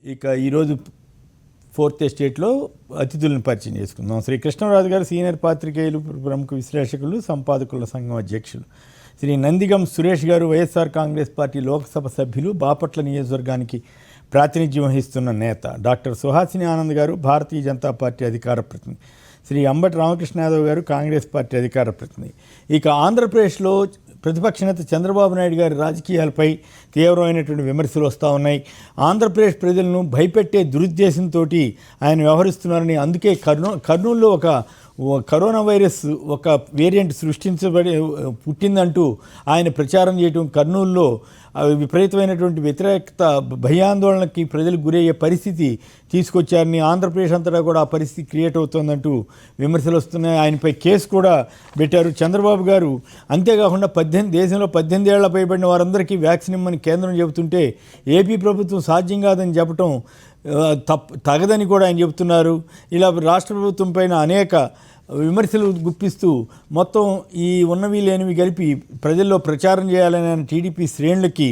ఇక ఈరోజు ఫోర్త్ ఎస్టేట్లో అతిథులను పరిచయం చేసుకుందాం. శ్రీ కృష్ణరాజు గారు సీనియర్ పాత్రికేయులు, ప్రముఖ విశ్లేషకులు, సంపాదకుల సంఘం అధ్యక్షులు. శ్రీ నందిగం సురేష్ గారు వైఎస్ఆర్ కాంగ్రెస్ పార్టీ లోక్సభ సభ్యులు, బాపట్ల నియోజకవర్గానికి ప్రాతినిధ్యం వహిస్తున్న నేత. డాక్టర్ సుహాసిని ఆనంద్ గారు భారతీయ జనతా పార్టీ అధికార ప్రతినిధి. శ్రీ అంబటి రామకృష్ణ యాదవ్ గారు కాంగ్రెస్ పార్టీ అధికార ప్రతినిధి. ఇక ఆంధ్రప్రదేశ్లో ప్రతిపక్ష నేత చంద్రబాబు నాయుడు గారి రాజకీయాలపై తీవ్రమైనటువంటి విమర్శలు వస్తూ ఉన్నాయి. ఆంధ్రప్రదేశ్ ప్రజలను భయపెట్టే దురుద్దేశంతో ఆయన వ్యవహరిస్తున్నారని, అందుకే కర్నూలులో ఒక కరోనా వైరస్ ఒక వేరియంట్ పుట్టిందంటూ ఆయన ప్రచారం చేయటం, కర్నూలులో విపరీతమైనటువంటి వ్యతిరేకత, భయాందోళనకి ప్రజలు గురయ్యే పరిస్థితి తీసుకొచ్చారని, ఆంధ్రప్రదేశ్ అంతటా కూడా ఆ పరిస్థితి క్రియేట్ అవుతుందంటూ విమర్శలు వస్తున్నాయి. ఆయనపై కేసు కూడా పెట్టారు చంద్రబాబు గారు. అంతేకాకుండా దేశంలో 18 ఏళ్ల పైబడిన వారందరికీ వ్యాక్సిన్ ఇమ్మని కేంద్రం చెబుతుంటే ఏపీ ప్రభుత్వం సాధ్యం కాదని చెప్పటం తగదని కూడా ఆయన చెబుతున్నారు. ఇలా రాష్ట్ర ప్రభుత్వం పైన అనేక విమర్శలు గుప్పిస్తూ మొత్తం ఈ ఉన్నవి లేనివి కలిపి ప్రజల్లో ప్రచారం చేయాలని ఆయన టీడీపీ శ్రేణులకి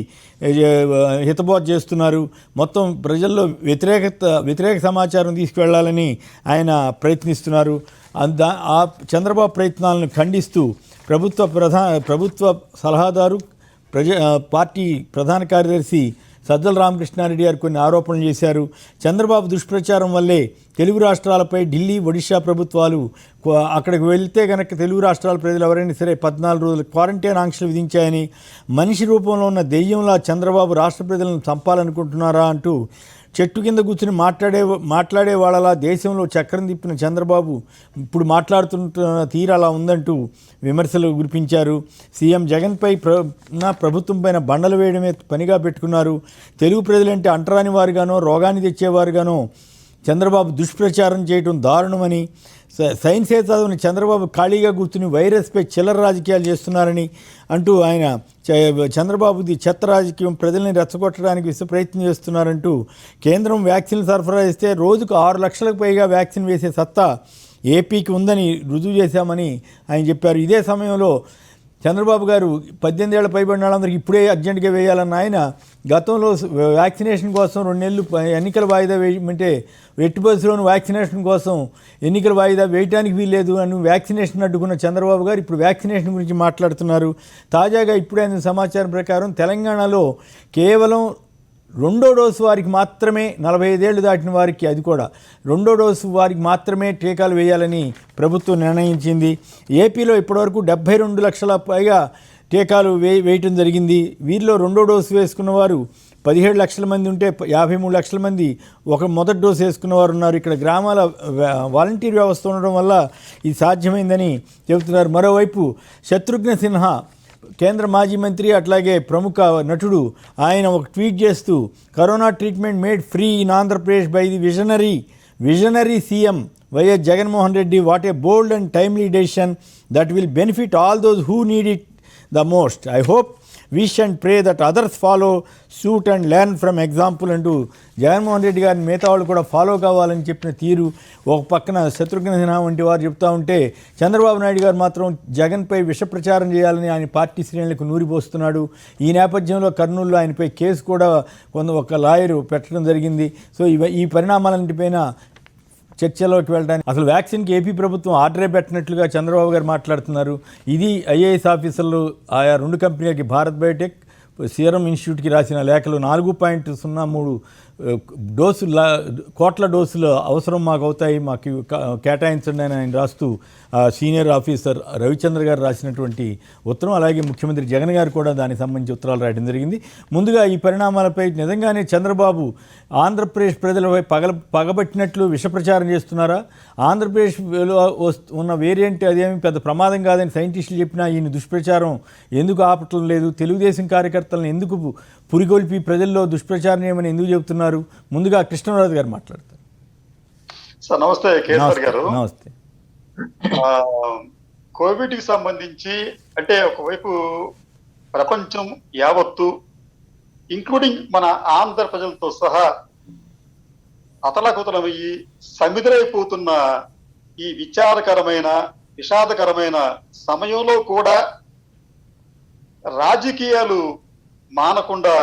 హితబోధ చేస్తున్నారు. మొత్తం ప్రజల్లో వ్యతిరేక సమాచారం తీసుకువెళ్లాలని ఆయన ప్రయత్నిస్తున్నారు. ఆ చంద్రబాబు ప్రయత్నాలను ఖండిస్తూ ప్రభుత్వ సలహాదారు పార్టీ ప్రధాన కార్యదర్శి సజ్జల రామకృష్ణారెడ్డి గారు కొన్ని ఆరోపణలు చేశారు. చంద్రబాబు దుష్ప్రచారం వల్లే తెలుగు రాష్ట్రాలపై ఢిల్లీ, ఒడిషా ప్రభుత్వాలు అక్కడికి వెళ్తే కనుక తెలుగు రాష్ట్రాల ప్రజలు ఎవరైనా సరే 14 రోజులు క్వారంటైన్ ఆంక్షలు విధించాయని, మనిషి రూపంలో ఉన్న దెయ్యంలా చంద్రబాబు రాష్ట్ర ప్రజలను చంపాలనుకుంటున్నారా అంటూ చెట్టు కింద కూర్చుని మాట్లాడే వాళ్ళలా దేశంలో చక్రం తిప్పిన చంద్రబాబు ఇప్పుడు మాట్లాడుతున్న తీరు అలా ఉందంటూ విమర్శలు గురిపించారు. సీఎం జగన్పై ప్రభుత్వం పైన బండలు వేయడమే పనిగా పెట్టుకున్నారు. తెలుగు ప్రజలంటే అంటరాని వారుగానో, రోగాన్ని తెచ్చేవారుగానో చంద్రబాబు దుష్ప్రచారం చేయడం దారుణమని, సైన్సే చదవని చంద్రబాబు ఖాళీగా కూర్చుని వైరస్పై చిల్లర రాజకీయాలు చేస్తున్నారని అంటూ ఆయన చంద్రబాబుది చెత్త రాజకీయం, ప్రజల్ని రెచ్చగొట్టడానికి విశ్వ ప్రయత్నం చేస్తున్నారంటూ కేంద్రం వ్యాక్సిన్ సరఫరా చేస్తే రోజుకు 6 లక్షలకు పైగా వ్యాక్సిన్ వేసే సత్తా ఏపీకి ఉందని రుజువు చేశామని ఆయన చెప్పారు. ఇదే సమయంలో చంద్రబాబు గారు 18 ఏళ్ల పైబడిన వాళ్ళందరికీ ఇప్పుడే అర్జెంటుగా వేయాలన్న ఆయన గతంలో వ్యాక్సినేషన్ కోసం 2 నెలలు ఎన్నికల వాయిదా వేయమంటే ఎట్టి పరిస్థితుల్లోనూ వ్యాక్సినేషన్ కోసం ఎన్నికల వాయిదా వేయడానికి వీల్లేదు అని వ్యాక్సినేషన్ అడ్డుకున్న చంద్రబాబు గారు ఇప్పుడు వ్యాక్సినేషన్ గురించి మాట్లాడుతున్నారు. తాజాగా ఇప్పుడే అందిన సమాచారం ప్రకారం తెలంగాణలో కేవలం 2వ డోసు వారికి మాత్రమే, 45 ఏళ్ళు దాటిన వారికి, అది కూడా 2వ డోసు వారికి మాత్రమే టీకాలు వేయాలని ప్రభుత్వం నిర్ణయించింది. ఏపీలో ఇప్పటివరకు 72 లక్షల పైగా టీకాలు వేయటం జరిగింది. వీరిలో 2వ డోసు వేసుకున్న వారు 17 లక్షల మంది ఉంటే 53 లక్షల మంది మొదటి డోసు వేసుకున్నవారు ఉన్నారు. ఇక్కడ గ్రామాల వాలంటీర్ వ్యవస్థ ఉండడం వల్ల ఇది సాధ్యమైందని చెబుతున్నారు. మరోవైపు శత్రుఘ్న సిన్హా కేంద్ర మాజీ మంత్రి, అట్లాగే ప్రముఖ నటుడు, ఆయన ఒక ట్వీట్ చేస్తూ corona treatment made free in Andhra Pradesh by the visionary CM YS Jaganmohan Reddy. What a bold and timely decision that will benefit all those who need it the most. I hope wish and pray that others follow suit and learn from example అంటూ జగన్మోహన్ రెడ్డి గారిని మిగతా వాళ్ళు కూడా follow కావాలని చెప్పిన తీరు ఒక పక్కన శత్రుఘ్న సిన్హా వంటి వారు చెప్తూ ఉంటే, చంద్రబాబు నాయుడు గారు మాత్రం జగన్పై విష ప్రచారం చేయాలని ఆయన పార్టీ శ్రేణులకు నూరిపోస్తున్నాడు. ఈ నేపథ్యంలో కర్నూలులో ఆయనపై కేసు కూడా ఒక లాయరు పెట్టడం జరిగింది. సో ఈ పరిణామాలన్నిటిపైన చర్చలోకి వెళ్ళడానికి అసలు వ్యాక్సిన్కి ఏపీ ప్రభుత్వం ఆర్డరే పెట్టినట్లుగా చంద్రబాబు గారు మాట్లాడుతున్నారు. ఇది ఐఏఎస్ ఆఫీసర్లు ఆయా 2 కంపెనీలకి, భారత్ బయోటెక్, సీరం ఇన్స్టిట్యూట్కి రాసిన లేఖలు 4.03 కోట్ల డోసులు అవసరం మాకు అవుతాయి, మాకు కేటాయించండి అని ఆయన రాస్తూ సీనియర్ ఆఫీసర్ రవిచంద్ర గారు రాసినటువంటి ఉత్తరం, అలాగే ముఖ్యమంత్రి జగన్ గారు కూడా దానికి సంబంధించి ఉత్తరాలు రాయడం జరిగింది. ముందుగా ఈ పరిణామాలపై నిజంగానే చంద్రబాబు ఆంధ్రప్రదేశ్ ప్రజలపై పగబట్టినట్లు విషప్రచారం చేస్తున్నారా? ఆంధ్రప్రదేశ్లో ఉన్న వేరియంట్ అదేమి పెద్ద ప్రమాదం కాదని సైంటిస్టులు చెప్పినా ఈయన దుష్ప్రచారం ఎందుకు ఆపటం లేదు? తెలుగుదేశం కార్యకర్తలను ఎందుకు పురికొల్పి ప్రజల్లో దుష్ప్రచారం చేయమని ఎందుకు చెబుతున్నారు? ముందుగా కృష్ణరాజు గారు మాట్లాడతారు. సార్ నమస్తే. కేసీఆర్ గారు నమస్తే. కోవిడ్ కి సంబంధించి అంటే ఒకవైపు ప్రపంచం యావత్తు ఇంక్లూడింగ్ మన ఆంధ్ర ప్రజలతో సహా అతలాకుతలమయ్యి సమిధులైపోతున్న ఈ విషాదకరమైన సమయంలో కూడా రాజకీయాలు మానకుండా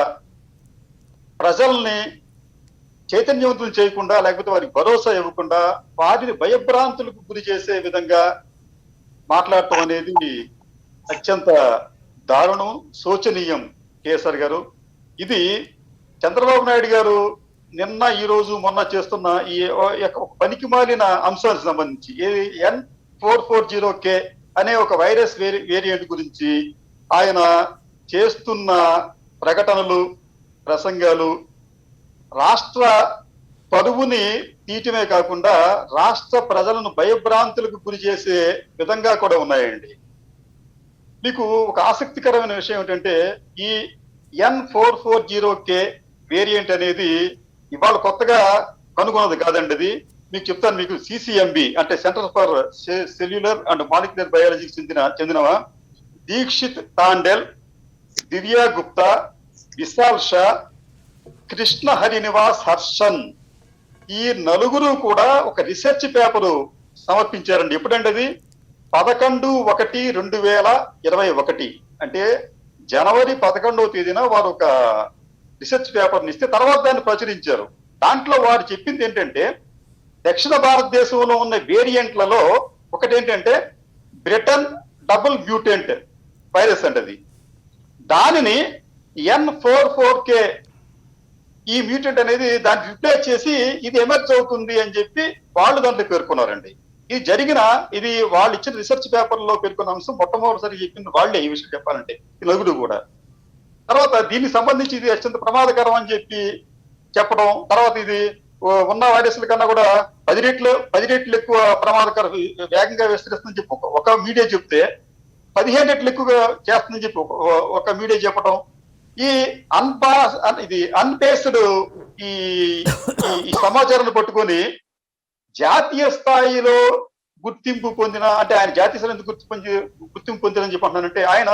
ప్రజల్ని చైతన్యవంతులు చేయకుండా, లేకపోతే వారికి భరోసా ఇవ్వకుండా వారిని భయభ్రాంతులకు గురి చేసే విధంగా మాట్లాడటం అనేది అత్యంత దారుణం, శోచనీయం. కేసర్ గారు, ఇది చంద్రబాబు నాయుడు గారు నిన్న, ఈ రోజు, మొన్న చేస్తున్న ఈ ఒక పనికి మాలిన అంశానికి సంబంధించి N440K అనే ఒక వైరస్ వేరియంట్ గురించి ఆయన చేస్తున్న ప్రకటనలు, ప్రసంగాలు రాష్ట్ర పరువుని తీయటమే కాకుండా రాష్ట్ర ప్రజలను భయభ్రాంతులకు గురి చేసే విధంగా కూడా ఉన్నాయండి. మీకు ఒక ఆసక్తికరమైన విషయం ఏంటంటే, ఈ N440K వేరియంట్ అనేది ఇవాళ కొత్తగా కనుగొన్నది కాదండి. అది మీకు చెప్తాను. మీకు CCMB అంటే centre for cellular and molecular బయాలజీకి చెందినవా దీక్షిత్ తాండెల్, దివ్యా గుప్తా, విశాల్ షా, కృష్ణ హరినివాస్ హర్షన్, ఈ నలుగురు కూడా ఒక రీసెర్చ్ పేపరు సమర్పించారండి. ఎప్పుడంటే అది 11/1/2021 అంటే జనవరి 11వ తేదీన వారు ఒక రీసెర్చ్ పేపర్ని ఇస్తే తర్వాత దాన్ని ప్రచురించారు. దాంట్లో వారు చెప్పింది ఏంటంటే, దక్షిణ భారతదేశంలో ఉన్న వేరియంట్లలో ఒకటి ఏంటంటే బ్రిటన్ డబుల్ మ్యూటెంట్ వైరస్ అంటే అది. దానిని N44K ఈ మ్యూటెంట్ అనేది దాన్ని రిప్లేస్ చేసి ఇది ఎమర్జ్ అవుతుంది అని చెప్పి వాళ్ళు దాంట్లో పేర్కొన్నారండి. ఇది వాళ్ళు ఇచ్చిన రీసెర్చ్ పేపర్ లో పేర్కొన్న అంశం. మొట్టమొదటిసారి చెప్పింది వాళ్ళే ఈ విషయం చెప్పాలంటే, ఈ నలుగురు కూడా. తర్వాత దీనికి సంబంధించి ఇది అత్యంత ప్రమాదకరం అని చెప్పి చెప్పడం, తర్వాత ఇది ఉన్న వైరస్ల కన్నా కూడా 10 రెట్లు ఎక్కువ ప్రమాదకరం, వేగంగా విస్తరిస్తుందని చెప్పి ఒక మీడియా చెప్తే 15 రెట్లు ఎక్కువగా చేస్తుందని చెప్పి ఒక మీడియా చెప్పడం, ఈ అన్బేస్డ్ ఈ సమాచారాన్ని పట్టుకొని జాతీయ స్థాయిలో గుర్తింపు పొందిన, అంటే ఆయన జాతీయ స్థాయిలో గుర్తింపు పొందినని చెప్పి అంటున్నానంటే, ఆయన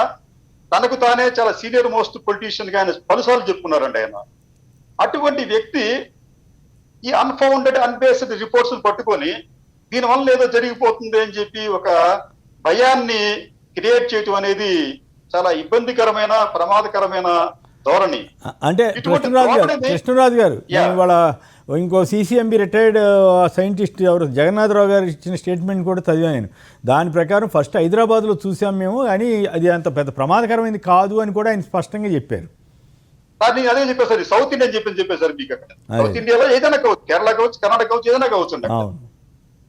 తనకు తానే చాలా సీనియర్ మోస్ట్ పొలిటీషియన్ గా ఆయన పలుసార్లు చెప్పుకున్నారండి. ఆయన అటువంటి వ్యక్తి ఈ అన్ఫౌండెడ్ అన్బేస్డ్ రిపోర్ట్స్ పట్టుకొని దీనివల్ల ఏదో జరిగిపోతుంది అని చెప్పి ఒక భయాన్ని క్రియేట్ చేయటం అనేది చాలా ఇబ్బందికరమైన, ప్రమాదకరమైన ధోరణి. అంటే కృష్ణరాజు గారు ఇవాళ ఇంకో CCMB రిటైర్డ్ సైంటిస్ట్ ఎవరు జగన్నాథరావు గారు ఇచ్చిన స్టేట్మెంట్ కూడా చదివాను నేను. దాని ప్రకారం ఫస్ట్ హైదరాబాద్లో చూసాం మేము, కానీ అది అంత పెద్ద ప్రమాదకరమైనది కాదు అని కూడా ఆయన స్పష్టంగా చెప్పారు. నేను అదే చెప్పేసారు, సౌత్ ఇండియా చెప్పేసారు మీకు. అక్కడ సౌత్ ఇండియాలో ఏదైనా కావచ్చు, కేరళ కావచ్చు, కర్ణాటక కావచ్చు, ఏదైనా కావచ్చు అండి.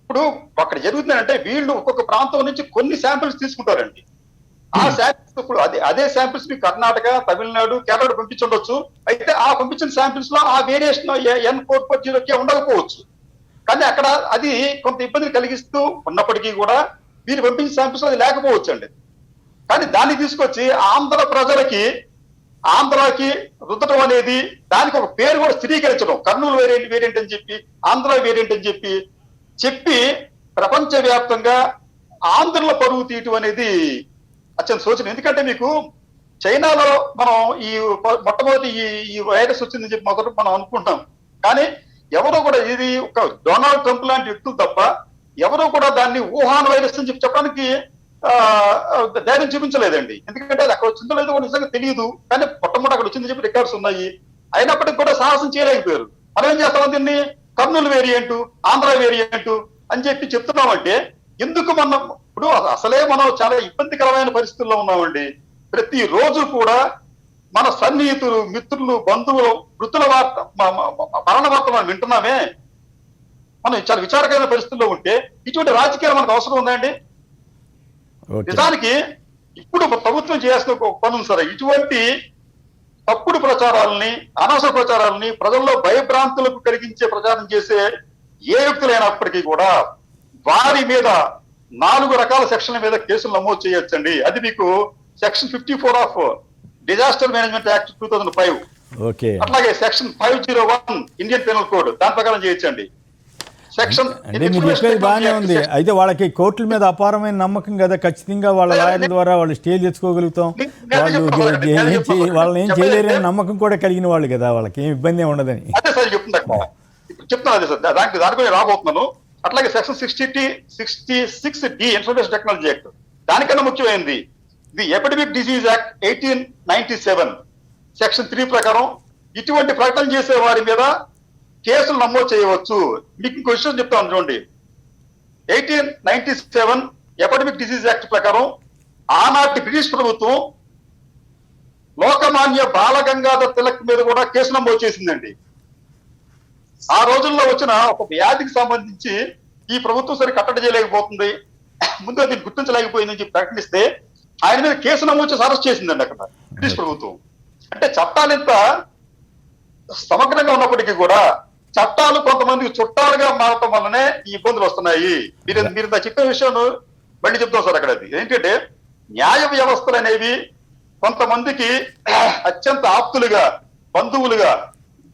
ఇప్పుడు అక్కడ జరుగుతుందంటే వీళ్ళు ఒక్కొక్క ప్రాంతం నుంచి కొన్ని శాంపిల్స్ తీసుకుంటారండి. ఆ శాంపిల్స్ ఇప్పుడు అదే శాంపిల్స్ మీకు కర్ణాటక, తమిళనాడు, కేరళ పంపించుండొచ్చు. అయితే ఆ పంపించిన శాంపిల్స్ లో ఆ వేరియేషన్ N440K ఉండకపోవచ్చు. కానీ అక్కడ అది కొంత ఇబ్బందిని కలిగిస్తూ ఉన్నప్పటికీ కూడా వీరు పంపించిన శాంపిల్స్ అది లేకపోవచ్చు అండి. కానీ దాన్ని తీసుకొచ్చి ఆంధ్రాకి రుద్దటం అనేది, దానికి ఒక పేరు కూడా స్థిరీకరించడం, కర్నూలు వేరియంట్ అని చెప్పి, ఆంధ్ర వేరియంట్ అని చెప్పి ప్రపంచవ్యాప్తంగా ఆంధ్రలో పరువు తీయటం అనేది అత్యంత శోచనీయం. ఎందుకంటే మీకు చైనాలో మనం మొట్టమొదటి ఈ వైరస్ వచ్చిందని చెప్పి మనం అనుకుంటాం. కానీ ఎవరో కూడా, ఇది ఒక డొనాల్డ్ ట్రంప్ లాంటి వ్యక్తులు తప్ప ఎవరో కూడా దాన్ని వుహాన్ వైరస్ అని చెప్పడానికి ధైర్యం చూపించలేదండి. ఎందుకంటే అది అక్కడ వచ్చిందో లేదో నిజంగా తెలియదు. కానీ మొట్టమొదటి అక్కడ వచ్చిందని చెప్పి రికార్డ్స్ ఉన్నాయి. అయినప్పటికీ కూడా సాహసం చేయలేకపోయారు. మనం ఏం చేస్తాం, దీన్ని కర్నూలు వేరియంట్, ఆంధ్ర వేరియంట్ అని చెప్పి చెప్తున్నామంటే ఎందుకు? ఇప్పుడు అసలే మనం చాలా ఇబ్బందికరమైన పరిస్థితుల్లో ఉన్నామండి. ప్రతి రోజు కూడా మన సన్నిహితులు, మిత్రులు, బంధువులు మృతుల వార్త, మరణ వార్త మనం వింటున్నామే. మనం చాలా విచారకరమైన పరిస్థితుల్లో ఉంటే ఇటువంటి రాజకీయాలు మనకు అవసరం ఉందండి. నిజానికి ఇప్పుడు ప్రభుత్వం చేయాల్సిన ఒక పని ఉంది సార్. ఇటువంటి తప్పుడు ప్రచారాలని, అనవసర ప్రచారాలని, ప్రజల్లో భయభ్రాంతులకు కలిగించే ప్రచారం చేసే ఏ వ్యక్తులైనప్పటికీ కూడా వారి మీద 4 రకాల సెక్షన్ల మీద కేసులు నమోదు చేయొచ్చండి. అది మీకు section 54 of disaster management act 2005, అట్లాగే సెక్షన్ 501 ఇండియన్ పెనల్ కోడ్, దాని ప్రకారం చేయొచ్చండి. సెక్షన్ అంటే మీరు చెప్పేది బాగానే ఉంది. అయితే వాళ్ళకి కోర్టుల మీద అపారమైన నమ్మకం కదా, ఖచ్చితంగా వాళ్ళ లాయర్ల ద్వారా వాళ్ళు స్టే తెచ్చుకోగలుగుతాం, వాళ్ళని ఏం చేయలేరని నమ్మకం కూడా కలిగిన వాళ్ళు కదా, వాళ్ళకి ఏం ఇబ్బంది ఉండదని. అదే సార్ చెప్తున్నా అదే సార్, దానిపై రాబోతున్నాను. అట్లాగే section 66D information technology act, దానికన్నా ముఖ్యమైనది the epidemic disease act 1897 section 3 ప్రకారం ఇటువంటి ప్రకటన చేసే వారి మీద కేసులు నమోదు చేయవచ్చు. మీకు ఇంకో విషయం చెప్తాను చూడండి. 1897 ఎపిడమిక్ డిసీజ్ యాక్ట్ ప్రకారం ఆనాటి బ్రిటిష్ ప్రభుత్వం లోకమాన్య బాలగంగాధర్ తిలక్ మీద కూడా కేసు నమోదు చేసిందండి. ఆ రోజుల్లో వచ్చిన ఒక వ్యాధికి సంబంధించి ఈ ప్రభుత్వం సరి కట్టడి చేయలేకపోతుంది, ముందు దీన్ని గుర్తించలేకపోయిందని చెప్పి ప్రకటిస్తే ఆయన మీద కేసు నమోదు చేసి అరెస్ట్ చేసిందండి అక్కడ బ్రిటిష్ ప్రభుత్వం. అంటే చట్టాలు ఇంత సమగ్రంగా ఉన్నప్పటికీ కూడా చట్టాలు కొంతమందికి చుట్టాలుగా మారటం వల్లనే ఈ ఇబ్బందులు వస్తున్నాయి. మీరు చెప్పే విషయం మళ్ళీ చెప్తాం సార్. అక్కడ అది ఏంటంటే న్యాయ వ్యవస్థలు అనేవి కొంతమందికి అత్యంత ఆప్తులుగా, బంధువులుగా,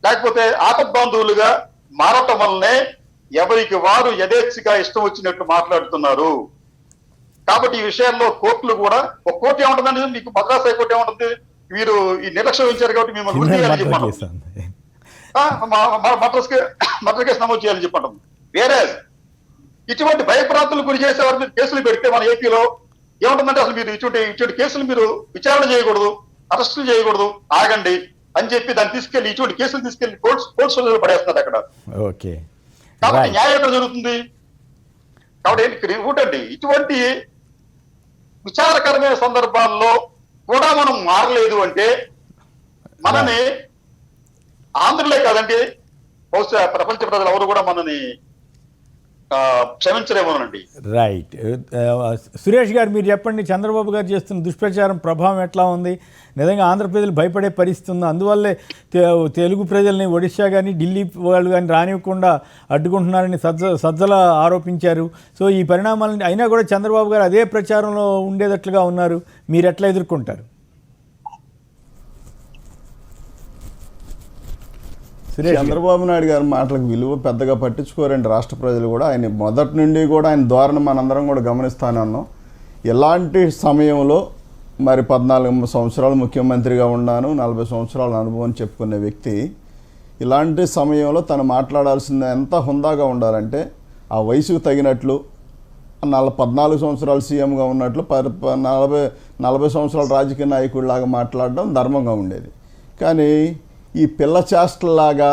లేకపోతే ఆపద్బాంధువులుగా మారటం వల్లనే ఎవరికి వారు యథేచ్ఛగా ఇష్టం వచ్చినట్టు మాట్లాడుతున్నారు. కాబట్టి ఈ విషయాల్లో కోర్టులు కూడా, ఒక కోర్టు ఏముంటుందండి, మీకు మద్రాస్ హైకోర్టు ఏముంటుంది, మీరు ఈ నిర్లక్ష్యం వహించారు కాబట్టి మిమ్మల్ని గుర్తు చేయాలని చెప్పండి, మర్డర్ కేసు నమోదు చేయాలని చెప్పండి. వేరే ఇటువంటి భయప్రాంతులు గురి చేసే వారి మీద కేసులు పెడితే మన ఏపీలో ఏముంటుందంటే అసలు మీరు ఇటువంటి కేసులు మీరు విచారణ చేయకూడదు, అరెస్టులు చేయకూడదు, ఆగండి అని చెప్పి దాన్ని తీసుకెళ్లి ఇటువంటి కేసులు తీసుకెళ్లి కోర్టు పడేస్తున్నారు అక్కడ. ఓకే, కాబట్టి న్యాయం ఎక్కడ జరుగుతుంది? కాబట్టి ఒకటండి, ఇటువంటి విచారకరమైన సందర్భాల్లో కూడా మనం మారలేదు అంటే మనని ఆంధ్రులే కాదండి, బహుశా ప్రపంచ ప్రజలు ఎవరు కూడా మనని క్షమించలేమోనండి. రైట్. సురేష్ గారు, మీరు చెప్పండి, చంద్రబాబు గారు చేస్తున్న దుష్ప్రచారం ప్రభావం ఎట్లా ఉంది? నిజంగా ఆంధ్ర ప్రజలు భయపడే పరిస్థితి ఉంది, అందువల్లే తెలుగు ప్రజల్ని ఒడిశా కానీ ఢిల్లీ వాళ్ళు కానీ రానివ్వకుండా అడ్డుకుంటున్నారని సజ్జల ఆరోపించారు. సో ఈ పరిణామాలని అయినా కూడా చంద్రబాబు గారు అదే ప్రచారంలో ఉండేటట్లుగా ఉన్నారు. మీరు ఎట్లా ఎదుర్కొంటారు? చంద్రబాబు నాయుడు గారి మాటలకు విలువ పెద్దగా పట్టించుకోరండి రాష్ట్ర ప్రజలు కూడా. ఆయన మొదటి నుండి కూడా ఆయన ధోరణి మనందరం కూడా గమనిస్తానే ఉన్నాం. ఎలాంటి సమయంలో మరి 14 సంవత్సరాలు ముఖ్యమంత్రిగా ఉన్నాను, 40 సంవత్సరాల అనుభవం చెప్పుకునే వ్యక్తి ఇలాంటి సమయంలో తను మాట్లాడాల్సింది ఎంత హుందాగా ఉండాలంటే ఆ వయసుకు తగినట్లు 14 సంవత్సరాలు సీఎంగా ఉన్నట్లు 40 సంవత్సరాల రాజకీయ నాయకుడిలాగా మాట్లాడడం ధర్మంగా ఉండేది. కానీ ఈ పిల్ల చేష్టలాగా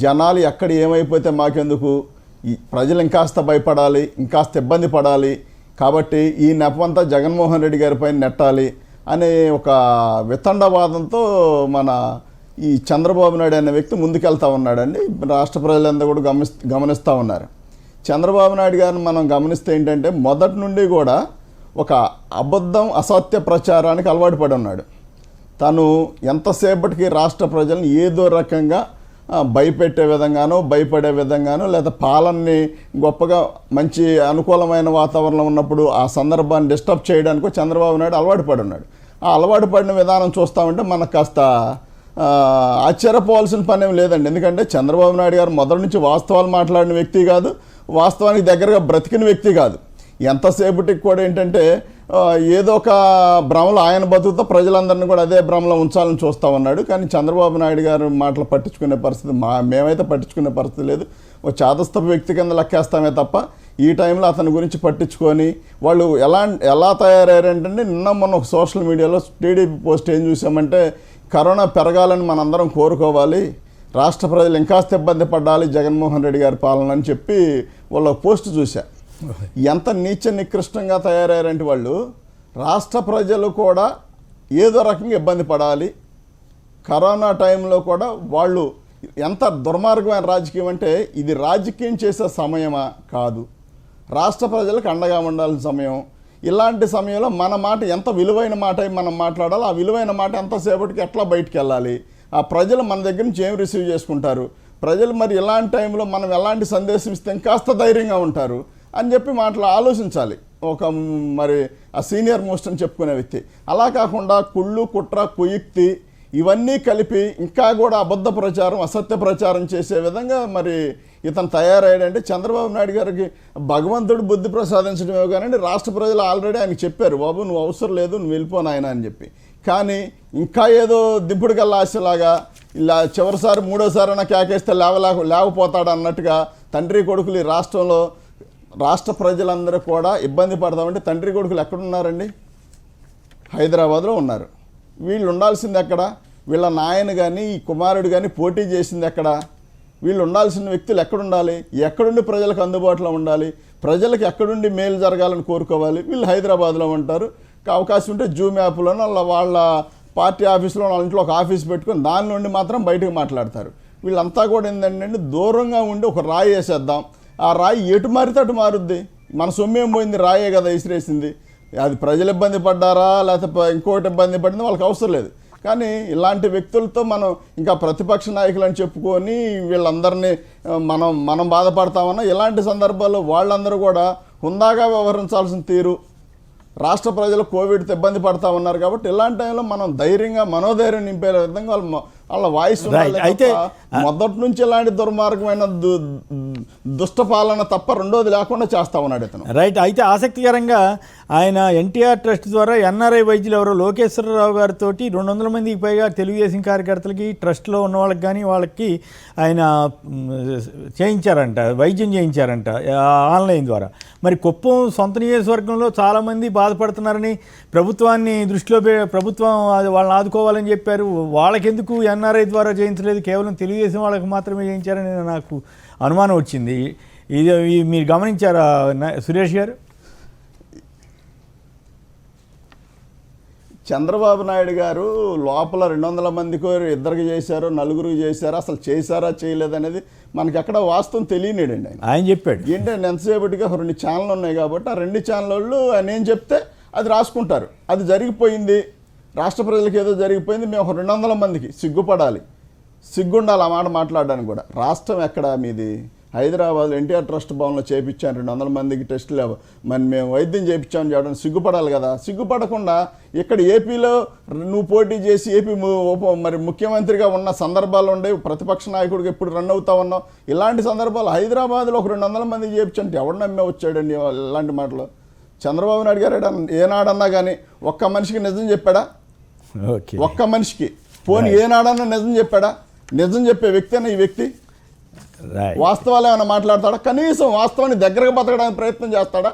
జనాలు ఎక్కడ ఏమైపోతే మాకెందుకు, ఈ ప్రజలు ఇంకాస్త భయపడాలి, ఇంకాస్త ఇబ్బంది పడాలి, కాబట్టి ఈ నెపంతా జగన్మోహన్ రెడ్డి గారిపై నెట్టాలి అనే ఒక వితండవాదంతో మన ఈ చంద్రబాబు నాయుడు అనే వ్యక్తి ముందుకెళ్తా ఉన్నాడండి. రాష్ట్ర ప్రజలందరూ కూడా గమనిస్తూ ఉన్నారు. చంద్రబాబు నాయుడు గారిని మనం గమనిస్తే ఏంటంటే మొదటి నుండి కూడా ఒక అబద్ధం, అసత్య ప్రచారానికి అలవాటు పడి ఉన్నాడు. తను ఎంతసేపటికి రాష్ట్ర ప్రజలను ఏదో రకంగా భయపెట్టే విధంగానో, భయపడే విధంగానో, లేదా పాలనని గొప్పగా మంచి అనుకూలమైన వాతావరణం ఉన్నప్పుడు ఆ సందర్భాన్ని డిస్టర్బ్ చేయడానికో చంద్రబాబు నాయుడు అలవాటు పడి ఉన్నాడు. ఆ అలవాటు పడిన విధానం చూస్తామంటే మనకు కాస్త ఆశ్చర్యపోవాల్సిన పని ఏం లేదండి. ఎందుకంటే చంద్రబాబు నాయుడు గారు మొదటి నుంచి వాస్తవాలు మాట్లాడిన వ్యక్తి కాదు, వాస్తవానికి దగ్గరగా బ్రతికిన వ్యక్తి కాదు. ఎంతసేపటికి కూడా ఏంటంటే ఏదో ఒక భ్రమలో ఆయన బతుకుతో ప్రజలందరినీ కూడా అదే భ్రమలో ఉంచాలని చూస్తూ ఉన్నాడు. కానీ చంద్రబాబు నాయుడు గారు మాటలు పట్టించుకునే పరిస్థితి మేమైతే పట్టించుకునే పరిస్థితి లేదు. ఓ చాదస్తపు వ్యక్తి కింద లెక్కేస్తామే తప్ప ఈ టైంలో అతని గురించి పట్టించుకొని వాళ్ళు ఎలా తయారయ్యారంటే, నిన్న మొన్న ఒక సోషల్ మీడియాలో టీడీపీ పోస్ట్ ఏం చూసామంటే, కరోనా పెరగాలని మనందరం కోరుకోవాలి, రాష్ట్ర ప్రజలు ఇంకాస్త ఇబ్బంది పడాలి జగన్మోహన్ రెడ్డి గారి పాలన అని చెప్పి వాళ్ళ పోస్ట్ చూశా. ఎంత నీచ నికృష్టంగా తయారయ్యారంటే వాళ్ళు రాష్ట్ర ప్రజలు కూడా ఏదో రకంగా ఇబ్బంది పడాలి, కరోనా టైంలో కూడా వాళ్ళు ఎంత దుర్మార్గమైన రాజకీయం అంటే ఇది రాజకీయం చేసే సమయమా కాదు, రాష్ట్ర ప్రజలకు అండగా ఉండాల్సిన సమయం. ఇలాంటి సమయంలో మన మాట ఎంత విలువైన మాట మనం మాట్లాడాలి, ఆ విలువైన మాట ఎంతసేపటికి ఎట్లా బయటికి వెళ్ళాలి, ఆ ప్రజలు మన దగ్గర నుంచి ఏం రిసీవ్ చేసుకుంటారు, ప్రజలు మరి ఇలాంటి టైంలో మనం ఎలాంటి సందేశం ఇస్తే ఇంకాస్త ధైర్యంగా ఉంటారు అని చెప్పి ఆలోచించాలి ఒక మరి ఆ సీనియర్ మోస్ట్ అని చెప్పుకునే వ్యక్తి. అలా కాకుండా కుళ్ళు, కుట్ర, కుయుక్తి ఇవన్నీ కలిపి ఇంకా కూడా అబద్ధ ప్రచారం, అసత్య ప్రచారం చేసే విధంగా మరి ఇతను తయారయ్యాడంటే చంద్రబాబు నాయుడు గారికి భగవంతుడు బుద్ధి ప్రసాదించడమే కానీ రాష్ట్ర ప్రజలు ఆల్రెడీ ఆయనకి చెప్పారు, బాబు నువ్వు అవసరం లేదు, నువ్వు వెళ్ళిపోను ఆయన అని చెప్పి. కానీ ఇంకా ఏదో దింపుడుకల్లా ఆశలాగా ఇలా చివరిసారి మూడోసారి అయినా కేకేస్తే లేకపోతాడు అన్నట్టుగా తండ్రి కొడుకులు ఈ రాష్ట్రంలో రాష్ట్ర ప్రజలందరూ కూడా ఇబ్బంది పడతామంటే తండ్రి కొడుకులు ఎక్కడున్నారండి? హైదరాబాద్లో ఉన్నారు. వీళ్ళు ఉండాల్సింది ఎక్కడ? వీళ్ళ నాయన కానీ ఈ కుమారుడు కానీ పోటీ చేసింది ఎక్కడ? వీళ్ళు ఉండాల్సిన వ్యక్తులు ఎక్కడుండాలి, ఎక్కడుండి ప్రజలకు అందుబాటులో ఉండాలి, ప్రజలకు ఎక్కడుండి మేలు జరగాలని కోరుకోవాలి. వీళ్ళు హైదరాబాద్లో ఉంటారు. అవకాశం ఉంటే జూమ్ యాప్లోనో వాళ్ళ పార్టీ ఆఫీస్లో వాళ్ళ ఇంట్లో ఒక ఆఫీస్ పెట్టుకొని దాని నుండి మాత్రం బయటకు మాట్లాడతారు. వీళ్ళంతా కూడా ఏంటంటే దూరంగా ఉండి ఒక రాయి వేసేద్దాం, ఆ రాయి ఎటు మారితే అటు మారుద్ది, మన సొమ్మేం పోయింది, రాయే కదా విసిరేసింది. అది ప్రజలు ఇబ్బంది పడ్డారా లేకపోతే ఇంకోటి ఇబ్బంది పడింది వాళ్ళకి అవసరం లేదు. కానీ ఇలాంటి వ్యక్తులతో మనం ఇంకా ప్రతిపక్ష నాయకులు అని చెప్పుకొని వీళ్ళందరినీ మనం బాధపడతామన్నా ఇలాంటి సందర్భాల్లో వాళ్ళందరూ కూడా హుందాగా వ్యవహరించాల్సిన తీరు, రాష్ట్ర ప్రజలు కోవిడ్తో ఇబ్బంది పడతా ఉన్నారు కాబట్టి ఇలాంటి టైంలో మనం ధైర్యంగా మనోధైర్యం నింపే విధంగా వాళ్ళ వాయిస్ అయితే మొదటి నుంచి ఇలాంటి దుర్మార్గమైన దుష్ట పాలన తప్ప రెండోది లేకుండా చేస్తా ఉన్నాడు ఇతను. రైట్. అయితే ఆసక్తికరంగా ఆయన ఎన్టీఆర్ ట్రస్ట్ ద్వారా ఎన్ఆర్ఐ వైద్యులు ఎవరో లోకేశ్వరరావు గారితో 200 మందికి పైగా తెలుగుదేశం కార్యకర్తలకి ట్రస్ట్లో ఉన్న వాళ్ళకి కానీ వాళ్ళకి ఆయన చేయించారంట, వైద్యం చేయించారంట ఆన్లైన్ ద్వారా. మరి కుప్పం సొంత నియోజకవర్గంలో చాలామంది బాధపడుతున్నారని ప్రభుత్వాన్ని దృష్టిలో ప్రభుత్వం వాళ్ళని ఆదుకోవాలని చెప్పారు. వాళ్ళకెందుకు ఎన్ఆర్ఐ ద్వారా చేయించలేదు, కేవలం తెలుగుదేశం వాళ్ళకి మాత్రమే చేయించారని నాకు అనుమానం వచ్చింది. ఇది మీరు గమనించారా సురేష్ గారు? చంద్రబాబు నాయుడు గారు లోపల 200 మందికి ఇద్దరికి చేశారో నలుగురికి చేశారో అసలు చేశారా చేయలేదనేది మనకి ఎక్కడ వాస్తవం తెలియనేడండి. ఆయన చెప్పాడు ఏంటంటే ఎంతసేపటిగా 2 ఛానళ్ళు ఉన్నాయి కాబట్టి ఆ 2 ఛానళ్ళు ఆయన ఏం చెప్తే అది రాసుకుంటారు. అది జరిగిపోయింది, రాష్ట్ర ప్రజలకు ఏదో జరిగిపోయింది, మేము 200 మందికి సిగ్గుపడాలి, సిగ్గుండాలి ఆ మాట మాట్లాడడానికి కూడా. రాష్ట్రం ఎక్కడ మీది? హైదరాబాద్లో ఎన్టీఆర్ ట్రస్ట్ భవన్లో చేయించాను 200 మందికి టెస్టులు, మరి మేము వైద్యం చేయించామని చెప్పడం సిగ్గుపడాలి కదా. సిగ్గుపడకుండా ఇక్కడ ఏపీలో నువ్వు పోటీ చేసి ఏపీ మరి ముఖ్యమంత్రిగా ఉన్న సందర్భాలు ఉండే, ప్రతిపక్ష నాయకుడికి ఎప్పుడు రన్ అవుతా ఉన్నావు, ఇలాంటి సందర్భాలు హైదరాబాద్లో ఒక 200 మందికి చేయించంటే ఎవడు నమ్మే వచ్చాడండి ఇలాంటి మాటలు? చంద్రబాబు నాయుడు గారు ఏనాడన్నా కానీ ఒక్క మనిషికి నిజం చెప్పాడా? ఒక్క మనిషికి పోనీ ఏనాడన్నా నిజం చెప్పాడా? నిజం చెప్పే వ్యక్తి అన్న ఈ వ్యక్తి వాస్తవాలు ఏమైనా మాట్లాడతాడా? కనీసం వాస్తవాన్ని దగ్గరగా బతకడానికి ప్రయత్నం చేస్తాడా?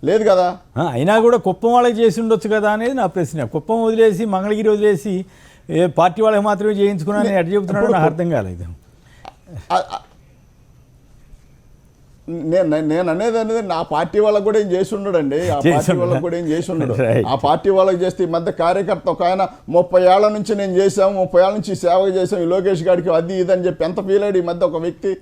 లేదు కదా. అయినా కూడా కుప్పం వాళ్ళకి చేసి ఉండొచ్చు కదా అనేది నా ప్రశ్న. కుప్పం వదిలేసి మంగళగిరి వదిలేసి పార్టీ వాళ్ళకి మాత్రమే చేయించుకున్నాను ఎట్లా చెబుతున్నాడు నాకు అర్థం కాలేదు. నేను అనేది నా పార్టీ వాళ్ళకి కూడా ఏం చేసి ఉండడండి, ఆ పార్టీ వాళ్ళకి కూడా ఏం చేసి ఉండడు. ఆ పార్టీ వాళ్ళకి చేస్తే ఈ మధ్య కార్యకర్త ఒక ఆయన 30 ఏళ్ల నుంచి నేను చేశాము, 30 ఏళ్ల నుంచి సేవ చేసాం ఈ లోకేష్ గారికి అది ఇదని చెప్పి ఎంత ఫీల్ అయ్యాడు ఈ మధ్య ఒక వ్యక్తి.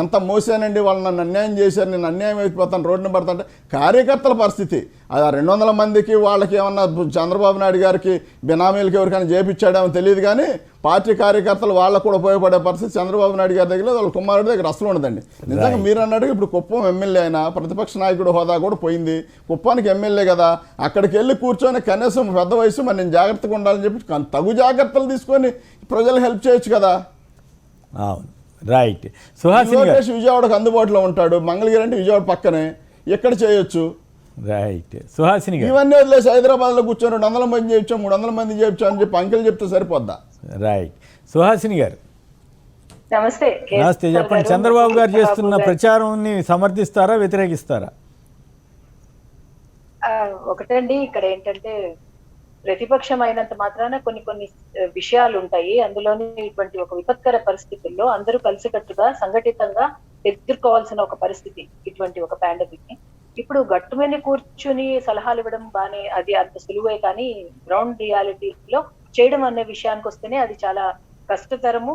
ఎంత మోసానండి వాళ్ళు, నన్ను అన్యాయం చేశారు, నేను అన్యాయం అయిపోతాను, రోడ్డున పడతాంటే కార్యకర్తల పరిస్థితి. అది 200 మందికి వాళ్ళకి ఏమన్నా చంద్రబాబు నాయుడు గారికి బినామీలకి ఎవరికైనా చేపించాడేమో తెలియదు కానీ పార్టీ కార్యకర్తలు వాళ్ళకు కూడా ఉపయోగపడే పరిస్థితి చంద్రబాబు నాయుడు గారి దగ్గర వాళ్ళ కుమారుడి దగ్గర అసలు ఉండదండి. నిజంగా మీరు అన్నట్టుగా ఇప్పుడు కుప్పం ఎమ్మెల్యే అయినా ప్రతిపక్ష నాయకుడు హోదా కూడా పోయింది, కుప్పానికి ఎమ్మెల్యే కదా, అక్కడికి వెళ్ళి కూర్చొని కనీసం పెద్ద వయసు మరి నేను జాగ్రత్తగా ఉండాలని చెప్పి తగు జాగ్రత్తలు తీసుకొని ప్రజలు హెల్ప్ చేయొచ్చు కదా. రైట్. లోకేష్ విజయవాడకు అందుబాటులో ఉంటాడు, మంగళగిరి అంటే విజయవాడ పక్కనే, ఎక్కడ చేయొచ్చు. రైట్. సుహాసిని గారు ఇవన్నీ వదిలేసి హైదరాబాద్లో కూర్చొని 200 మంది చేయించాం 300 మంది చేయించాం అని చెప్పి అంకెలు చెప్తే సరిపోద్దా? రైట్. సుహాసిని గారు నమస్తే. నమస్తే. చెప్పండి, చంద్రబాబు గారు చేస్తున్న ప్రచారాన్ని సమర్థిస్తారా వ్యతిరేకిస్తారా? ఒకటండి, ఇక్కడ ఏంటంటే ప్రతిపక్షం అయినంత మాత్రాన కొన్ని విషయాలు ఉంటాయి. అందులోని ఇటువంటి ఒక విపత్కర పరిస్థితుల్లో అందరూ కలిసికట్టుగా సంఘటితంగా ఎదుర్కోవాల్సిన ఒక పరిస్థితి ఇటువంటి ఒక పాండమిక్ ని. ఇప్పుడు గట్టు మీద కూర్చుని సలహాలు ఇవ్వడం బానే, అది అంత సులువే, కానీ గ్రౌండ్ రియాలిటీలో చేయడం అనే విషయానికి వస్తేనే అది చాలా కష్టతరము.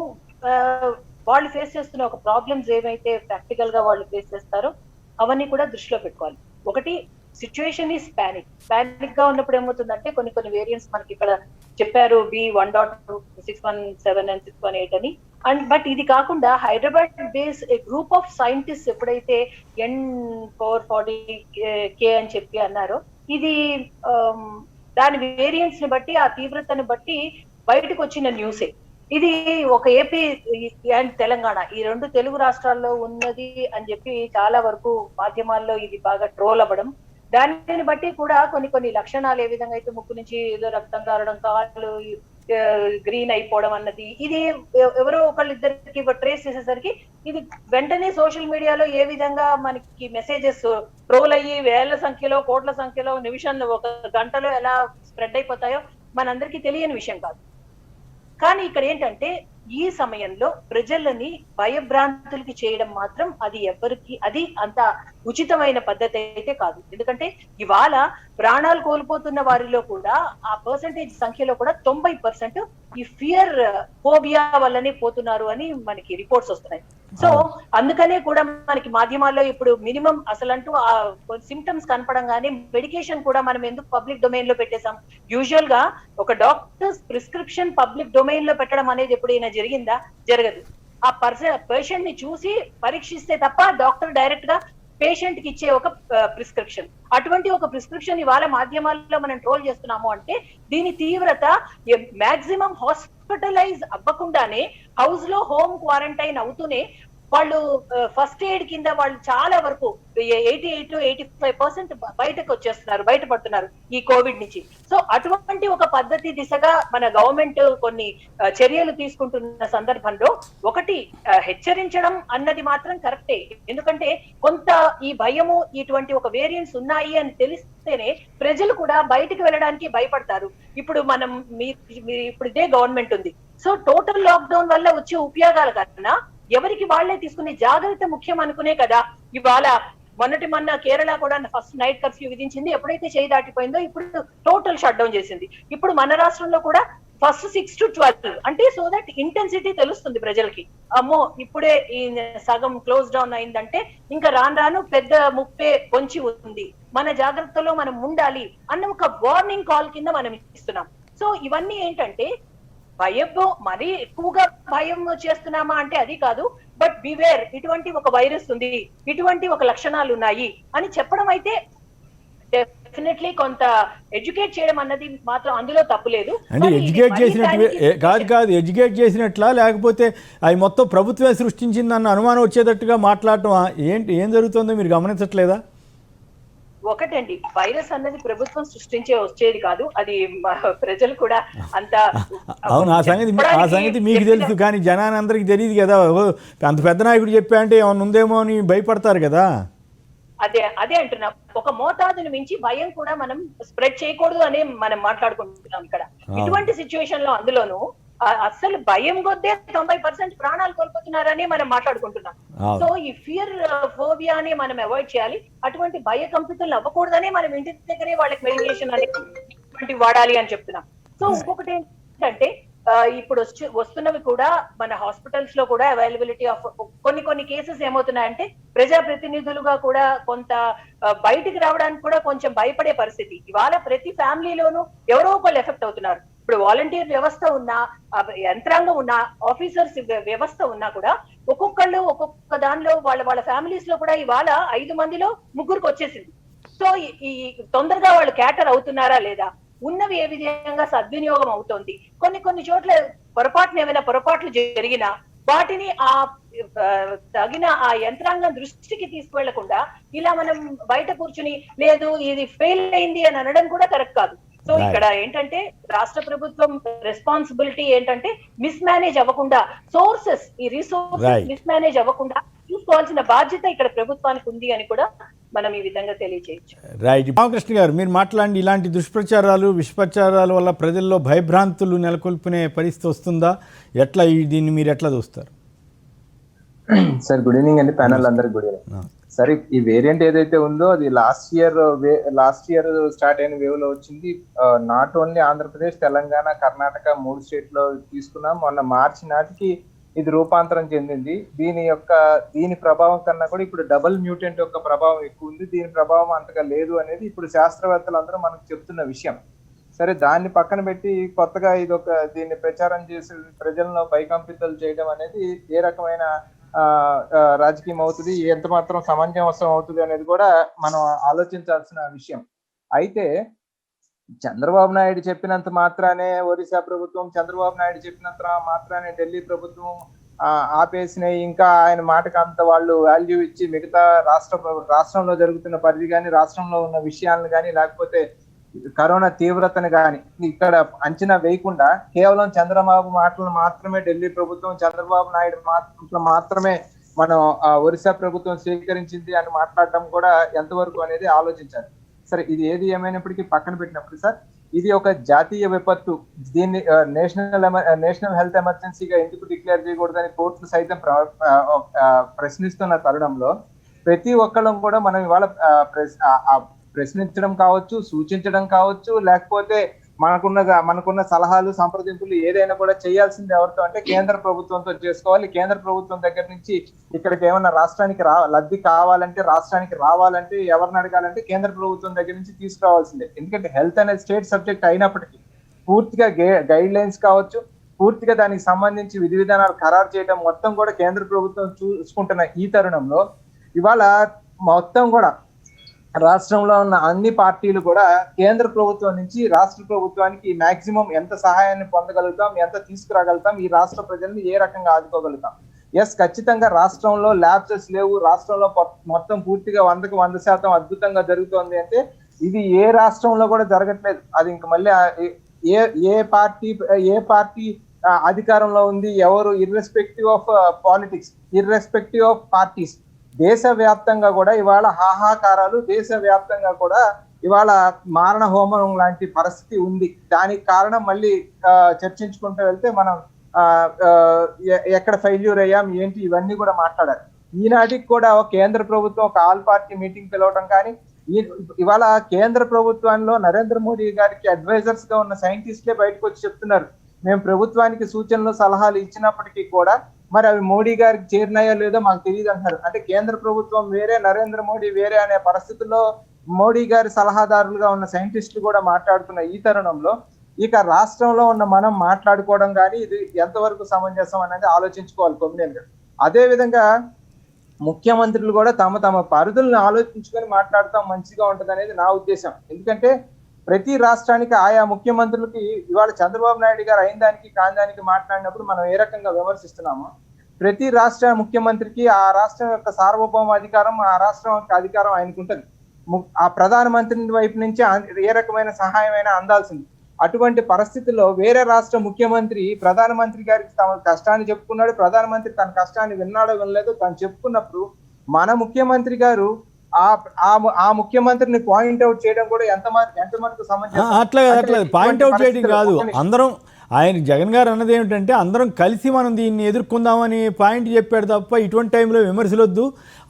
వాళ్ళు ఫేస్ చేస్తున్న ఒక ప్రాబ్లమ్స్ ఏవైతే ప్రాక్టికల్ గా వాళ్ళు ఫేస్ చేస్తారో అవన్నీ కూడా దృష్టిలో పెట్టుకోవాలి. ఒకటి, సిచ్యువేషన్ ఈస్ పానిక్ గా ఉన్నప్పుడు ఏమవుతుందంటే కొన్ని వేరియంట్స్ మనకి ఇక్కడ చెప్పారు, B1.2, 617 and 618 అని. అండ్ బట్ ఇది కాకుండా Hyderabad base group of scientist ఎప్పుడైతే N440K అని చెప్పి అన్నారో, ఇది దాని వేరియంట్స్ ని బట్టి, ఆ తీవ్రతను బట్టి బయటకు వచ్చిన న్యూసే ఇది. ఒక ఏపీ అండ్ తెలంగాణ ఈ 2 తెలుగు రాష్ట్రాల్లో ఉన్నది అని చెప్పి చాలా వరకు మాధ్యమాల్లో ఇది బాగా ట్రోల్ అవ్వడం, దానిని బట్టి కూడా కొన్ని లక్షణాలు ఏ విధంగా అయితే ముక్కు నుంచి ఏదో రక్తం కారడం, కాళ్ళు గ్రీన్ అయిపోవడం అన్నది, ఇది ఎవరో ఒకళ్ళిద్దరికి ట్రేస్ చేసేసరికి ఇది వెంటనే సోషల్ మీడియాలో ఏ విధంగా మనకి మెసేజెస్ ట్రోల్ అయ్యి వేల సంఖ్యలో, కోట్ల సంఖ్యలో, నిమిషంలో, 1 గంటలో ఎలా స్ప్రెడ్ అయిపోతాయో మనందరికీ తెలియని విషయం కాదు. కానీ ఇక్కడ ఏంటంటే ఈ సమయంలో ప్రజలని భయభ్రాంతులకి చేయడం మాత్రం అది అంత ఉచితమైన పద్ధతి అయితే కాదు. ఎందుకంటే ఇవాళ ప్రాణాలు కోల్పోతున్న వారిలో కూడా ఆ పర్సంటేజ్ సంఖ్యలో కూడా 90% ఈ ఫియర్ ఫోబియా వల్లనే పోతున్నారు అని మనకి రిపోర్ట్స్ వస్తున్నాయి. సో అందుకనే కూడా మనకి మాధ్యమాల్లో ఇప్పుడు మినిమం అసలంటూ ఆ సిమ్టమ్స్ కనపడంగానే మెడికేషన్ కూడా మనం ఎందుకు పబ్లిక్ డొమైన్ లో పెట్టేశాం? యూజువల్ గా ఒక డాక్టర్స్ ప్రిస్క్రిప్షన్ పబ్లిక్ డొమైన్ లో పెట్టడం అనేది ఎప్పుడైనా జరిగిందా? జరగదు. ఆ పేషెంట్ ని చూసి పరీక్షిస్తే తప్ప డాక్టర్ డైరెక్ట్ గా పేషెంట్ కి ఇచ్చే ఒక ప్రిస్క్రిప్షన్, అటువంటి ఒక ప్రిస్క్రిప్షన్ ఇవాళ మాధ్యమాల్లో మనం ట్రోల్ చేస్తున్నాము అంటే దీని తీవ్రత మాక్సిమం హాస్పిటలైజ్ అవ్వకుండానే హౌస్ లో హోమ్ క్వారంటైన్ అవుతూనే వాళ్ళు ఫస్ట్ ఎయిడ్ కింద వాళ్ళు చాలా వరకు 88-85% బయటకు వచ్చేస్తున్నారు, బయటపడుతున్నారు ఈ కోవిడ్ నుంచి. సో అటువంటి ఒక పద్ధతి దిశగా మన గవర్నమెంట్ కొన్ని చర్యలు తీసుకుంటున్న సందర్భంలో ఒకటి హెచ్చరించడం అన్నది మాత్రం కరెక్టే. ఎందుకంటే కొంత ఈ భయము ఇటువంటి ఒక వేరియంట్స్ ఉన్నాయి అని తెలిస్తేనే ప్రజలు కూడా బయటకు వెళ్ళడానికి భయపడతారు. ఇప్పుడు మనం ఇప్పుడు ఇదే గవర్నమెంట్ ఉంది. సో టోటల్ లాక్డౌన్ వల్ల వచ్చే ఉపయోగాల కన్నా ఎవరికి వాళ్లే తీసుకునే జాగ్రత్త ముఖ్యం అనుకునే కదా ఇవాళ మొన్న కేరళ కూడా ఫస్ట్ నైట్ కర్ఫ్యూ విధించింది. ఎప్పుడైతే చేయి దాటిపోయిందో ఇప్పుడు టోటల్ షట్ డౌన్ చేసింది. ఇప్పుడు మన రాష్ట్రంలో కూడా ఫస్ట్ 6 to 12 అంటే సో దట్ ఇంటెన్సిటీ తెలుస్తుంది ప్రజలకి. అమ్మో ఇప్పుడే ఈ సగం క్లోజ్ డౌన్ అయిందంటే ఇంకా రాను పెద్ద ముప్పే పొంచి ఉంది, మన జాగ్రత్తలో మనం ఉండాలి అన్న ఒక వార్నింగ్ కాల్ కింద మనం ఇస్తున్నాం. సో ఇవన్నీ ఏంటంటే భయం మరీ ఎక్కువగా భయం చేస్తున్నామా అంటే అది కాదు, బట్ బివేర్, ఇటువంటి ఒక వైరస్ ఉంది, ఇటువంటి ఒక లక్షణాలు ఉన్నాయి అని చెప్పడం అయితే డెఫినెట్లీ కొంత ఎడ్యుకేట్ చేయడం అన్నది మాత్రం అందులో తప్పులేదు. అంటే ఎడ్యుకేట్ చేసినట్టు కాదు ఎడ్యుకేట్ చేసినట్లా లేకపోతే అవి మొత్తం ప్రభుత్వమే సృష్టించిందన్న అనుమానం వచ్చేటట్టుగా మాట్లాడటం ఏం జరుగుతుందో మీరు గమనించట్లేదా? ఒకటండి, వైరస్ అన్నది ప్రభుత్వం వచ్చేది కాదు, అది ప్రజలు కూడా అంత అవును. ఆ సంగతి మీకు తెలుసు, కానీ జనాన్ని అందరికి తెలియదు కదా. అంత పెద్ద నాయకుడు చెప్పా అంటే ఏమన్నా ఉందేమో అని భయపడతారు కదా. అదే అంటున్నా, ఒక మోతాదుని మించి భయం కూడా మనం స్ప్రెడ్ చేయకూడదు అని మనం మాట్లాడుకుంటున్నాం ఇక్కడ. ఇటువంటి సిచ్యువేషన్ లో అందులోనూ అసలు భయం కొద్దే 90% ప్రాణాలు కోల్పోతున్నారని మనం మాట్లాడుకుంటున్నాం. సో ఈ ఫియర్ ఫోబియాని మనం అవాయిడ్ చేయాలి. అటువంటి భయ కంపితులు అవ్వకూడదని మనం ఇంటి దగ్గరే వాళ్ళకి మెడికేషన్ అనేది వాడాలి అని చెప్తున్నాం. సో ఇంకొకటి ఏంటంటే ఇప్పుడు వస్తున్నవి కూడా మన హాస్పిటల్స్ లో కూడా అవైలబిలిటీ ఆఫ్ కొన్ని కేసెస్ ఏమవుతున్నాయంటే ప్రజాప్రతినిధులుగా కూడా కొంత బయటికి రావడానికి కూడా కొంచెం భయపడే పరిస్థితి. ఇవాళ ప్రతి ఫ్యామిలీలోనూ ఎవరో ఒకళ్ళు ఎఫెక్ట్ అవుతున్నారు. ఇప్పుడు వాలంటీర్ వ్యవస్థ ఉన్నా, యంత్రాంగం ఉన్నా, ఆఫీసర్స్ వ్యవస్థ ఉన్నా కూడా ఒక్కొక్కళ్ళు ఒక్కొక్క దానిలో వాళ్ళ ఫ్యామిలీస్ లో కూడా ఇవాళ 5 మందిలో 3కి వచ్చేసింది. సో ఈ తొందరగా వాళ్ళు క్యాటర్ అవుతున్నారా లేదా, ఉన్నవి ఏ విధంగా సద్వినియోగం అవుతోంది, కొన్ని చోట్ల ఏమైనా పొరపాట్లు జరిగినా వాటిని తగిన ఆ యంత్రాంగం దృష్టికి తీసుకువెళ్లకుండా ఇలా మనం బయట కూర్చుని లేదు ఇది ఫెయిల్ అయింది అని అనడం కూడా కరెక్ట్ కాదు. సో ఇక్కడ ఏంటంటే రాష్ట్ర ప్రభుత్వం రెస్పాన్సిబిలిటీ ఏంటంటే మిస్ మేనేజ్ అవ్వకుండా, సోర్సెస్ ఈ రిసోర్సెస్ మిస్ మేనేజ్ అవ్వకుండా చూసుకోవాల్సిన బాధ్యత ఇక్కడ ప్రభుత్వానికి ఉంది అని కూడా మనం ఈ విధంగా తెలియజేయచ్చు. రైట్. రామకృష్ణ గారు, మీరు మాట్లాడి ఇలాంటి దుష్ప్రచారాలు విషప్రచారాల వల్ల ప్రజల్లో భయభ్రాంతులు నెలకొల్పునే పరిస్థితి వస్తుందా? దీన్ని మీరు ఎట్లా చూస్తారు? సార్ గుడ్ ఈవినింగ్ అండి, ప్యానల్ అందరికి గుడ్ ఈవినింగ్. సరే, ఈ వేరియంట్ ఏదైతే ఉందో అది లాస్ట్ ఇయర్ స్టార్ట్ అయిన వేవ్ లో వచ్చింది. Not only Andhra Pradesh, Telangana, Karnataka 3 state లో తీసుకున్నాం. మొన్న మార్చి నాటికి ఇది రూపాంతరం చెందింది. దీని ప్రభావం కన్నా కూడా ఇప్పుడు డబుల్ మ్యూటెంట్ యొక్క ప్రభావం ఎక్కువ ఉంది. దీని ప్రభావం అంతగా లేదు అనేది ఇప్పుడు శాస్త్రవేత్తలు అందరూ మనకు చెప్తున్న విషయం. సరే, దాన్ని పక్కన పెట్టి కొత్తగా దీన్ని ప్రచారం చేసి ప్రజలను భయకంపితులు చేయడం అనేది ఏ రకమైన రాజకీయం అవుతుంది, ఎంత మాత్రం సమంజసం అవుతుంది అనేది కూడా మనం ఆలోచించాల్సిన విషయం. అయితే చంద్రబాబు నాయుడు చెప్పినంత మాత్రానే ఒరిస్సా ప్రభుత్వం, చంద్రబాబు నాయుడు చెప్పినంత మాత్రానే ఢిల్లీ ప్రభుత్వం ఆపేసినాయి. ఇంకా ఆయన మాటకు అంత వాళ్ళు వాల్యూ ఇచ్చి మిగతా రాష్ట్రంలో జరుగుతున్న పరిధి కానీ, రాష్ట్రంలో ఉన్న విషయాలను కానీ, లేకపోతే కరోనా తీవ్రతను కానీ ఇక్కడ అంచనా వేయకుండా కేవలం చంద్రబాబు మాటలు మాత్రమే ఢిల్లీ ప్రభుత్వం, చంద్రబాబు నాయుడు మాటలు మాత్రమే మనం ఒరిస్సా ప్రభుత్వం స్వీకరించింది అని మాట్లాడటం కూడా ఎంతవరకు అనేది ఆలోచించాలి. సరే, ఇది ఏది ఏమైనప్పటికీ పక్కన పెట్టినప్పుడు సార్, ఇది ఒక జాతీయ విపత్తు, దీన్ని నేషనల్ హెల్త్ ఎమర్జెన్సీగా ఎందుకు డిక్లేర్ చేయకూడదని కోర్టులు సైతం ప్రశ్నిస్తున్న తరుణంలో ప్రతి ఒక్కళ్ళం కూడా మనం ఇవాళ ప్రశ్నించడం కావచ్చు, సూచించడం కావచ్చు, లేకపోతే మనకున్న సలహాలు, సంప్రదింపులు ఏదైనా కూడా చేయాల్సింది ఎవరితో అంటే కేంద్ర ప్రభుత్వంతో చేసుకోవాలి. కేంద్ర ప్రభుత్వం దగ్గర నుంచి ఇక్కడికి ఏమన్నా రాష్ట్రానికి లబ్ధి కావాలంటే, రాష్ట్రానికి రావాలంటే, ఎవరిని అడగాలంటే కేంద్ర ప్రభుత్వం దగ్గర నుంచి తీసుకురావాల్సిందే. ఎందుకంటే హెల్త్ అనేది స్టేట్ సబ్జెక్ట్ అయినప్పటికీ పూర్తిగా గైడ్ లైన్స్ కావచ్చు, పూర్తిగా దానికి సంబంధించి విధి విధానాలు ఖరారు చేయడం మొత్తం కూడా కేంద్ర ప్రభుత్వం చూసుకుంటున్న ఈ తరుణంలో ఇవాళ మొత్తం కూడా రాష్ట్రంలో ఉన్న అన్ని పార్టీలు కూడా కేంద్ర ప్రభుత్వం నుంచి రాష్ట్ర ప్రభుత్వానికి మాక్సిమం ఎంత సహాయాన్ని పొందగలుగుతాం, ఎంత తీసుకురాగలుగుతాం, ఈ రాష్ట్ర ప్రజల్ని ఏ రకంగా ఆదుకోగలుగుతాం. ఖచ్చితంగా రాష్ట్రంలో ల్యాబ్సెస్ లేవు, రాష్ట్రంలో మొత్తం పూర్తిగా 100% అద్భుతంగా జరుగుతోంది అంటే ఇది ఏ రాష్ట్రంలో కూడా జరగట్లేదు. అది ఇంక మళ్ళీ ఏ పార్టీ అధికారంలో ఉంది, ఎవరు, irrespective of politics, irrespective of parties, దేశవ్యాప్తంగా కూడా ఇవాళ హాహాకారాలు, దేశవ్యాప్తంగా కూడా ఇవాళ మారణ హోమం లాంటి పరిస్థితి ఉంది. దానికి కారణం మళ్ళీ చర్చించుకుంటూ వెళ్తే మనం ఎక్కడ ఫెయిల్యూర్ అయ్యాం ఏంటి ఇవన్నీ కూడా మాట్లాడాలి. ఈనాటికి కూడా కేంద్ర ప్రభుత్వం ఒక ఆల్ పార్టీ మీటింగ్ పిలవడం కానీ, ఇవాళ కేంద్ర ప్రభుత్వంలో నరేంద్ర మోడీ గారికి అడ్వైజర్స్ గా ఉన్న సైంటిస్టులే బయటకు వచ్చి చెప్తున్నారు, మేము ప్రభుత్వానికి సూచనలు సలహాలు ఇచ్చినప్పటికీ కూడా మరి అవి మోడీ గారికి చేరినాయో లేదో మాకు తెలియదు అంటారు. అంటే కేంద్ర ప్రభుత్వం వేరే, నరేంద్ర మోడీ వేరే అనే పరిస్థితుల్లో మోడీ గారి సలహాదారులుగా ఉన్న సైంటిస్టులు కూడా మాట్లాడుతున్న ఈ తరుణంలో ఇక రాష్ట్రంలో ఉన్న మనం మాట్లాడుకోవడం కానీ ఇది ఎంతవరకు సమంజసం అనేది ఆలోచించుకోవాలి కొమ్మినేని గారు. అదే విధంగా ముఖ్యమంత్రులు కూడా తమ పరిధులను ఆలోచించుకొని మాట్లాడటం మంచిగా ఉంటది అనేది నా ఉద్దేశం. ఎందుకంటే ప్రతి రాష్ట్రానికి ఆయా ముఖ్యమంత్రులకి ఇవాళ చంద్రబాబు నాయుడు గారు అయిన దానికి కాని దానికి మాట్లాడినప్పుడు మనం ఏ రకంగా విమర్శిస్తున్నామో ప్రతి రాష్ట్ర ముఖ్యమంత్రికి ఆ రాష్ట్రం యొక్క సార్వభౌమ అధికారం, ఆ రాష్ట్రం యొక్క అధికారం ఆయనకు ఉంటుంది. ఆ ప్రధానమంత్రి వైపు నుంచి ఏ రకమైన సహాయం అయినా అందాల్సింది. అటువంటి పరిస్థితుల్లో వేరే రాష్ట్ర ముఖ్యమంత్రి ప్రధానమంత్రి గారికి తమ కష్టాన్ని చెప్పుకున్నాడు, ప్రధానమంత్రి తన కష్టాన్ని విన్నాడో వినలేదో తను చెప్పుకున్నప్పుడు మన ముఖ్యమంత్రి గారు ఆ ముఖ్యమంత్రిని పాయింట్ అవుట్ చేయడం కూడా ఎంతమందికి సమంజసం? అట్లా పాయింట్ అవుట్ చేయడం కాదు, అందరం ఆయన జగన్ గారు అన్నది ఏమిటంటే అందరం కలిసి మనం దీన్ని ఎదుర్కొందామని పాయింట్ చెప్పాడు తప్ప ఇటువంటి టైంలో విమర్శలు వద్దు,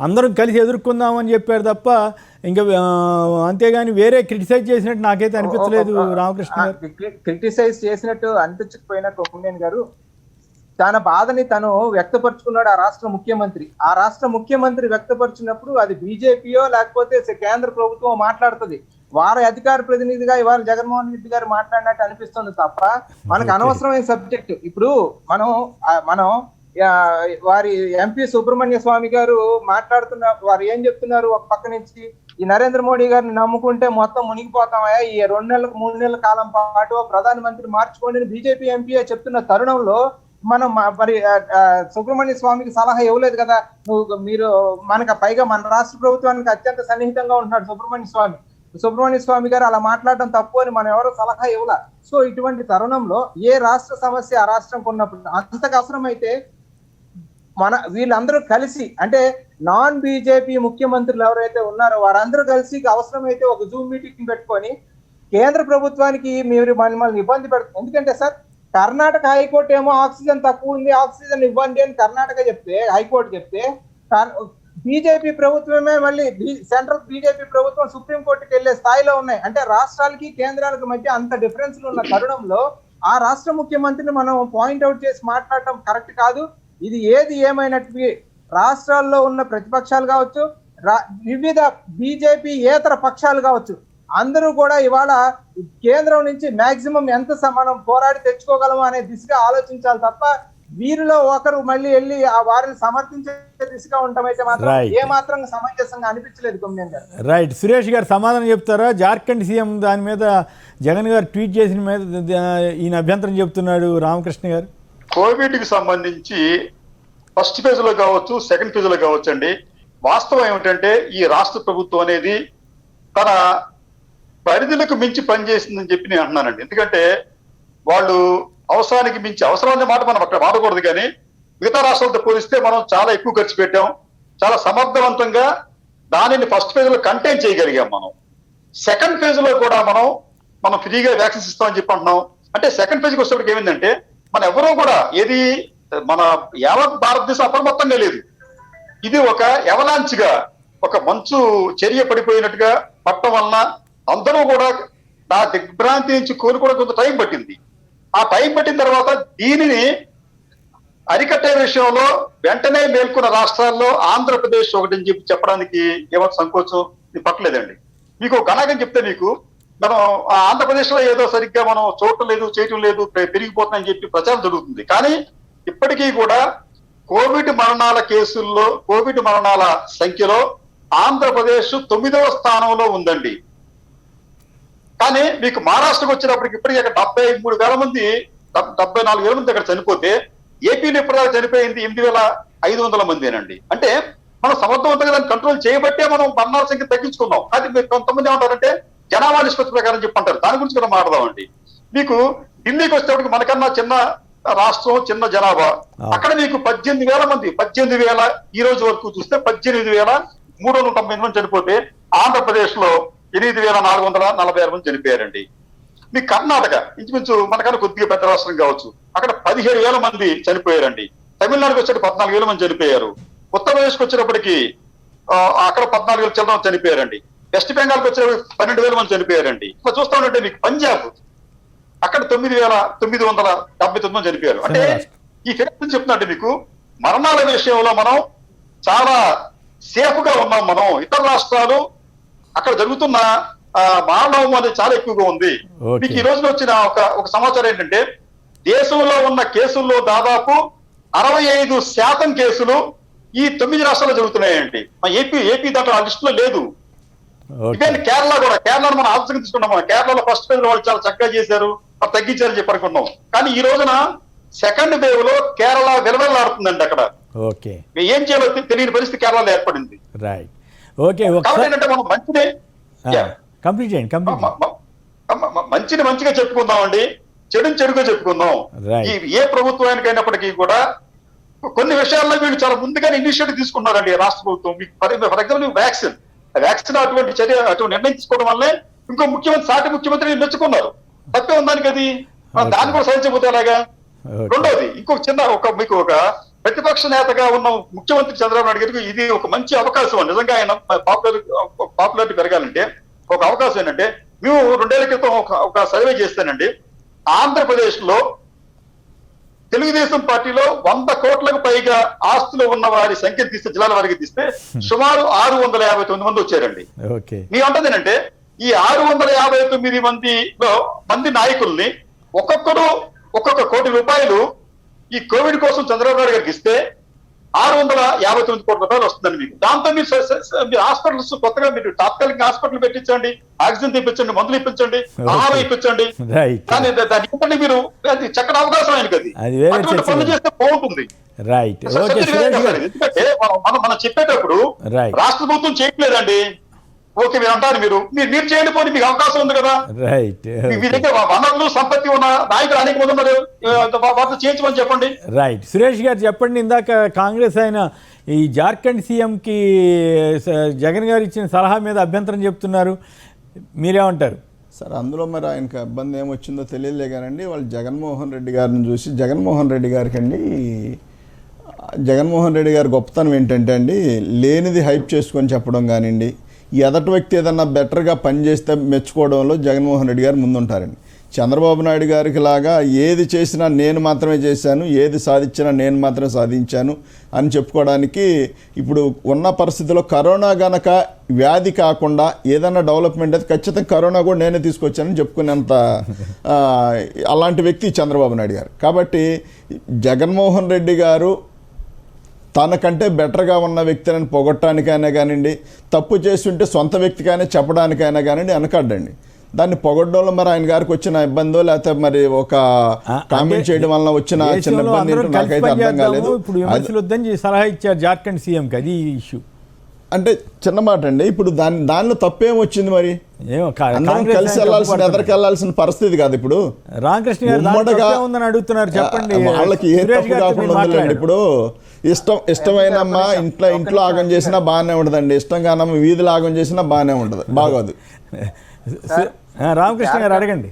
అందరం కలిసి ఎదుర్కొందామని చెప్పాడు తప్ప ఇంకా అంతేగాని వేరే క్రిటిసైజ్ చేసినట్టు నాకైతే అనిపించలేదు. రామకృష్ణ గారు క్రిటిసైజ్ చేసినట్టు అనిపించకపోయినా కొమ్మినేని గారు తన బాధని తను వ్యక్తపరుచుకున్నాడు ఆ రాష్ట్ర ముఖ్యమంత్రి వ్యక్తపరిచినప్పుడు అది బీజేపీయో లేకపోతే కేంద్ర ప్రభుత్వం మాట్లాడుతుంది. వారి అధికార ప్రతినిధిగా ఇవాళ జగన్మోహన్ రెడ్డి గారు మాట్లాడినట్టు అనిపిస్తుంది తప్ప మనకు అనవసరమైన సబ్జెక్ట్. ఇప్పుడు మనం వారి ఎంపీ సుబ్రహ్మణ్య స్వామి గారు మాట్లాడుతున్న వారు ఏం చెప్తున్నారు, ఒక పక్క నుంచి ఈ నరేంద్ర మోడీ గారిని నమ్ముకుంటే మొత్తం మునిగిపోతామయ్యా, ఈ 2 నెలలకు 3 నెలల కాలం పాటు ప్రధానమంత్రి మార్చుకోండి బీజేపీ ఎంపీ చెప్తున్న తరుణంలో మనం మరి సుబ్రహ్మణ్య స్వామికి సలహా ఇవ్వలేదు కదా. మీరు మనకు పైగా మన రాష్ట్ర ప్రభుత్వానికి అత్యంత సన్నిహితంగా ఉంటున్నాడు సుబ్రహ్మణ్య స్వామి గారు అలా మాట్లాడడం తప్పు అని మనం ఎవరో సలహా ఇవ్వాల. సో ఇటువంటి తరుణంలో ఏ రాష్ట్ర సమస్య ఆ రాష్ట్రంకు ఉన్నప్పుడు అంతకు అవసరమైతే వీళ్ళందరూ కలిసి అంటే నాన్ బీజేపీ ముఖ్యమంత్రులు ఎవరైతే ఉన్నారో వారందరూ కలిసి అవసరమైతే ఒక జూమ్ మీటింగ్ పెట్టుకొని కేంద్ర ప్రభుత్వానికి మీరు మమ్మల్ని ఇబ్బంది పెడుతుంది. ఎందుకంటే సార్ కర్ణాటక హైకోర్టు ఏమో ఆక్సిజన్ తక్కువ ఉంది, ఆక్సిజన్ ఇవ్వండి అని కర్ణాటక హైకోర్టు చెప్తే బీజేపీ ప్రభుత్వమే మళ్ళీ సెంట్రల్ బీజేపీ ప్రభుత్వం సుప్రీంకోర్టుకి వెళ్లే స్థాయిలో ఉన్నాయి. అంటే రాష్ట్రాలకి కేంద్రాలకు మధ్య అంత డిఫరెన్స్లు ఉన్న తరుణంలో ఆ రాష్ట్ర ముఖ్యమంత్రిని మనం పాయింట్ అవుట్ చేసి మాట్లాడటం కరెక్ట్ కాదు. ఇది ఏది ఏమైనట్టు రాష్ట్రాల్లో ఉన్న ప్రతిపక్షాలు కావచ్చు, వివిధ బీజేపీ ఏతర పక్షాలు కావచ్చు, అందరూ కూడా ఇవాళ కేంద్రం నుంచి మాక్సిమం ఎంత మనం పోరాడి తెచ్చుకోగలము అనే దిశగా ఆలోచించాలి తప్ప వీరిలో ఒకరు మళ్ళీ వెళ్ళి ఆ వారిని సమర్థించే దిశగా ఉంటామైతే మాత్రం ఏ మాత్రం సమంజసంగా అనిపించలేదు కొమ్మినేని గారు. రైట్, సురేష్ గారు సమాధానం చెప్తారా? జార్ఖండ్ సీఎం దాని మీద జగన్ గారు ట్వీట్ చేసిన మీద ఈయన అభ్యంతరం చెప్తున్నాడు రామకృష్ణ గారు. కోవిడ్ కి సంబంధించి ఫస్ట్ ఫేజ్ లో కావచ్చు, సెకండ్ ఫేజ్ లో కావచ్చు అండి, వాస్తవం ఏమిటంటే ఈ రాష్ట్ర ప్రభుత్వం అనేది తన పరిధులకు మించి పనిచేసిందని చెప్పి నేను అంటున్నానండి. ఎందుకంటే వాళ్ళు అవసరానికి మించి, అవసరం అనే మాట మనం అక్కడ వాడకూడదు కానీ మిగతా రాష్ట్రాలతో పోలిస్తే మనం చాలా ఎక్కువ ఖర్చు పెట్టాం, చాలా సమర్థవంతంగా దానిని ఫస్ట్ ఫేజ్ లో కంటైన్ చేయగలిగాం. మనం సెకండ్ ఫేజ్ లో కూడా మనం మనం ఫ్రీగా వ్యాక్సిన్స్ ఇస్తామని చెప్పి అంటున్నాం. అంటే సెకండ్ ఫేజ్కి వచ్చేప్పటికి ఏమైందంటే మన ఎవరో కూడా ఏది మన యావత్ భారతదేశం అప్రమత్తంగా లేదు. ఇది ఒక అవలాంచ్ గా ఒక మంచు చర్య పడిపోయినట్టుగా పట్టడం వలన అందరూ కూడా నా దిగ్భ్రాంతి నుంచి కోలుకోవడం కొంత టైం పట్టింది. ఆ టైం పట్టిన తర్వాత దీనిని అరికట్టే విషయంలో వెంటనే మేల్కొన్న రాష్ట్రాల్లో ఆంధ్రప్రదేశ్ ఒకటి చెప్పి చెప్పడానికి ఏమంత సంకోచం పట్టలేదండి. మీకు గణాగం చెప్తే మీకు మనం ఆంధ్రప్రదేశ్ లో ఏదో సరిగ్గా మనం చూడటం లేదు, చేయటం లేదు, పెరిగిపోతుందని చెప్పి ప్రచారం జరుగుతుంది. కానీ ఇప్పటికీ కూడా కోవిడ్ మరణాల కేసుల్లో, కోవిడ్ మరణాల సంఖ్యలో ఆంధ్రప్రదేశ్ 9వ స్థానంలో ఉందండి. కానీ మీకు మహారాష్ట్రకు వచ్చినప్పటికి ఇప్పటికీ అక్కడ 73,000 మంది, 74,000 మంది అక్కడ చనిపోతే ఏపీలో ఇప్పటిదాకా చనిపోయింది 8,500 మందేనండి. అంటే మనం సమర్థవంతంగా దాన్ని కంట్రోల్ చేయబట్టే మనం మరణాల సంఖ్య తగ్గించుకున్నాం. అది మీరు కొంతమంది ఏమంటారంటే జనాభా నిష్పత్తి ప్రకారం చెప్పంటారు. దాని గురించి కూడా మాట్లాడదామండి. మీకు ఢిల్లీకి వచ్చేటప్పటికి మనకన్నా చిన్న రాష్ట్రం, చిన్న జనాభా. అక్కడ మీకు 18,000 మంది, 18,000 ఈ రోజు వరకు చూస్తే 18,390 మంది చనిపోతే ఆంధ్రప్రదేశ్ లో 8,446 మంది చనిపోయారండి. మీ కర్ణాటక ఇంచుమించు మనకన్నా కొద్దిగా పెద్ద రాష్ట్రం కావచ్చు, అక్కడ 17,000 మంది చనిపోయారండి. తమిళనాడుకి వచ్చేటి 14,000 మంది చనిపోయారు. ఉత్తరప్రదేశ్కి వచ్చేటప్పటికి అక్కడ 14,000 చిల్డ్రన్ చనిపోయారండి. వెస్ట్ బెంగాల్కి వచ్చేటప్పటికి 12,000 మంది చనిపోయారండి. ఇట్లా చూస్తా ఉంటే మీకు పంజాబ్ అక్కడ 9,979 మంది చనిపోయారు. అంటే ఈ ఫిగర్ చెప్తున్నట్టు మీకు మరణాల విషయంలో మనం చాలా సేఫ్ గా ఉన్నాం. మనం ఇతర రాష్ట్రాలు అక్కడ జరుగుతున్న మానవం అనేది చాలా ఎక్కువగా ఉంది. మీకు ఈ రోజున వచ్చిన ఒక సమాచారం ఏంటంటే దేశంలో ఉన్న కేసుల్లో దాదాపు 65% కేసులు ఈ 9 రాష్ట్రాల్లో జరుగుతున్నాయండి. ఏపీ దాంట్లో ఆ లిస్ట్ లో లేదు. ఇవన్నీ కేరళ కూడా, కేరళను మనం ఆలోచన తీసుకున్నాం. మనం కేరళలో ఫస్ట్ ఫేజ్ వాళ్ళు చాలా చక్కగా చేశారు, తగ్గించారని చెప్పి అనుకున్నాం. కానీ ఈ రోజున సెకండ్ వేవ్ లో కేరళ విలవిల్లాడుతుందండి. అక్కడ ఏం చేయాలో తెలియని పరిస్థితి కేరళలో ఏర్పడింది. కాబట్టి ఏంటంటే మనం మంచిని మంచిగా చెప్పుకుందామండి, చెడుని చెడుగా చెప్పుకుందాం. ఏ ప్రభుత్వానికైనప్పటికీ కూడా కొన్ని విషయాల్లో వీళ్ళు చాలా ముందుగానే ఇనిషియేటివ్ తీసుకున్నారండి రాష్ట్ర ప్రభుత్వం. ఫర్ ఎగ్జాంపుల్ వ్యాక్సిన్ అటువంటి చర్య, అటువంటి నిర్ణయం తీసుకోవడం వల్లే ఇంకో ముఖ్యమంత్రి, సాటి ముఖ్యమంత్రి మెచ్చుకున్నారు. తప్పే ఉందానికి అది దాన్ని కూడా సహించబోతే అలాగా. రెండోది ఇంకొక మీకు ఒక ప్రతిపక్ష నేతగా ఉన్న ముఖ్యమంత్రి చంద్రబాబు నాయుడు గారికి ఇది ఒక మంచి అవకాశం. నిజంగా ఆయన పాపులారిటీ పెరగాలంటే ఒక అవకాశం ఏంటంటే, మేము 2 ఏళ్ల క్రితం ఒక సర్వే చేస్తానండి. ఆంధ్రప్రదేశ్ లో తెలుగుదేశం పార్టీలో 100 కోట్లకు పైగా ఆస్తులు ఉన్న వారి సంఖ్యను తీస్తే, జిల్లాల వారికి తీస్తే సుమారు 659 మంది వచ్చారండి. మీ అంటది ఏంటంటే ఈ 659 మంది నాయకుల్ని ఒక్కొక్కరు ఒక్కొక్క కోటి రూపాయలు ఈ కోవిడ్ కోసం చంద్రబాబు నాయుడు గారికి ఇస్తే 659 కోట్ల రూపాయలు వస్తుందండి మీకు. దాంతో మీరు హాస్పిటల్స్ కొత్తగా మీరు తాత్కాలిక హాస్పిటల్ పెట్టించండి, ఆక్సిజన్ తెప్పించండి, మందులు ఇప్పించండి, ఆహారం ఇప్పించండి. దాని మీరు చక్కటి అవకాశం ఆయనకి అది పనులు చేస్తే బాగుంటుంది. ఎందుకంటే మనం చెప్పేటప్పుడు రాష్ట్ర ప్రభుత్వం చేయట్లేదండి. ఓకే మీరు అంటారు, మీరు చేయండి, పోనీ మీకు అవకాశం ఉంది కదా. మీ దగ్గర వనరులు, సంపత్తి ఉన్న నాయకులు అనేక మంది ఉన్నారు, వాటిని చేయించమని చెప్పండి. సురేష్ గారు చెప్పండి, ఇందాక కాంగ్రెస్ ఆయన ఈ జార్ఖండ్ సీఎంకి జగన్ గారు ఇచ్చిన సలహా మీద అభ్యంతరం చెప్తున్నారు, మీరేమంటారు? సార్ అందులో మరి ఆయనకు ఇబ్బంది ఏమొచ్చిందో తెలియలే కానండి. వాళ్ళు జగన్మోహన్ రెడ్డి గారిని చూసి, జగన్మోహన్ రెడ్డి గారి గొప్పతనం ఏంటంటే అండి, లేనిది హైప్ చేసుకొని చెప్పడం కానివ్వండి, ఎదటి వ్యక్తి ఏదన్నా బెటర్గా పనిచేస్తే మెచ్చుకోవడంలో జగన్మోహన్ రెడ్డి గారు ముందుంటారండి. చంద్రబాబు నాయుడు గారికి లాగా ఏది చేసినా నేను మాత్రమే చేశాను, ఏది సాధించినా నేను మాత్రమే సాధించాను అని చెప్పుకోవడానికి ఇప్పుడు ఉన్న పరిస్థితిలో కరోనా గనక వ్యాధి కాకుండా ఏదైనా డెవలప్మెంట్ అయితే ఖచ్చితంగా కరోనా కూడా నేనే తీసుకొచ్చానని చెప్పుకునేంత అలాంటి వ్యక్తి చంద్రబాబు నాయుడు గారు. కాబట్టి జగన్మోహన్ రెడ్డి గారు తనకంటే బెటర్గా ఉన్న వ్యక్తులను పొగొట్టడానికైనా కానివ్వండి, తప్పు చేసి ఉంటే సొంత వ్యక్తికైనా చెప్పడానికైనా కానివ్వండి వెనకాడండి. దాన్ని పొగడ్డంలో మరి ఆయన గారికి వచ్చిన ఇబ్బందో లేకపోతే మరి ఒక కామెంట్ చేయడం వల్ల వచ్చిన చిన్న ఇబ్బంది ఏంటో నాకైతే అర్థం కాలేదు. సలహా ఇచ్చారు జార్ఖండ్ సీఎంకి, అది ఇష్యూ. అంటే చిన్న మాట అండి, ఇప్పుడు దానిలో తప్పేం వచ్చింది? మరి అందరం కలిసి ఎదరికి వెళ్ళాల్సిన పరిస్థితి కాదు. ఇప్పుడు ఉమ్మడిగా అడుగుతున్నారు, చెప్పండి. వాళ్ళకి ఏ తప్పు కాకుండా ఉందండి. ఇప్పుడు ఇష్టమైనమ్మా ఇంట్లో ఆగం చేసినా బాగానే ఉండదండి, ఇష్టం కానమ్మ వీధిలో ఆగం చేసినా బాగానే ఉండదు, బాగోదు. రామకృష్ణ గారు అడగండి.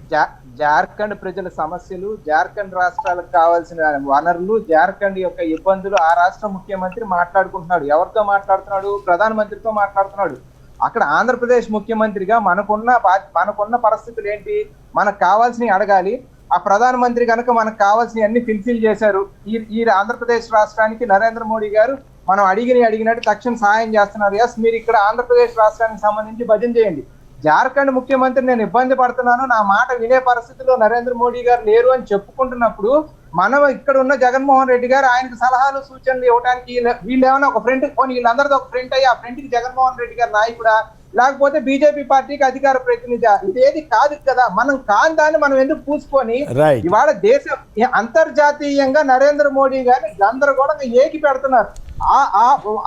జార్ఖండ్ ప్రజల సమస్యలు, జార్ఖండ్ రాష్ట్రాలకు కావాల్సిన వనరులు, జార్ఖండ్ యొక్క ఇబ్బందులు ఆ రాష్ట్ర ముఖ్యమంత్రి మాట్లాడుకుంటున్నాడు. ఎవరితో మాట్లాడుతున్నాడు? ప్రధానమంత్రితో మాట్లాడుతున్నాడు. అక్కడ ఆంధ్రప్రదేశ్ ముఖ్యమంత్రిగా మనకున్న పరిస్థితులు ఏంటి? మనకు కావాల్సినవి అడగాలి. ఆ ప్రధానమంత్రి కనుక మనకు కావాల్సినవి అన్ని ఫిల్ఫిల్ చేశారు. ఈ ఆంధ్రప్రదేశ్ రాష్ట్రానికి నరేంద్ర మోడీ గారు మనం అడిగినట్టు తక్షణ సహాయం చేస్తున్నారు. ఎస్, మీరు ఇక్కడ ఆంధ్రప్రదేశ్ రాష్ట్రానికి సంబంధించి భజన చేయండి. జార్ఖండ్ ముఖ్యమంత్రి నేను ఇబ్బంది పడుతున్నాను, నా మాట వినే పరిస్థితిలో నరేంద్ర మోడీ గారు లేరు అని చెప్పుకుంటున్నప్పుడు మనం ఇక్కడ ఉన్న జగన్మోహన్ రెడ్డి గారు ఆయనకు సలహాలు సూచనలు ఇవ్వడానికి వీళ్ళు ఏమైనా ఒక ఫ్రంట్ వీళ్ళందరితో ఒక ఫ్రంట్ అయ్యి ఆ ఫ్రంట్ కి జగన్మోహన్ రెడ్డి గారు నాయకుడా, లేకపోతే బీజేపీ పార్టీకి అధికార ప్రతినిధి? ఇదేది కాదు కదా. మనం కాని దాన్ని మనం ఎందుకు పూసుకొని ఇవాళ దేశం అంతర్జాతీయంగా నరేంద్ర మోడీ గారిని గందరగోళంగా ఏకి పెడుతున్నారు.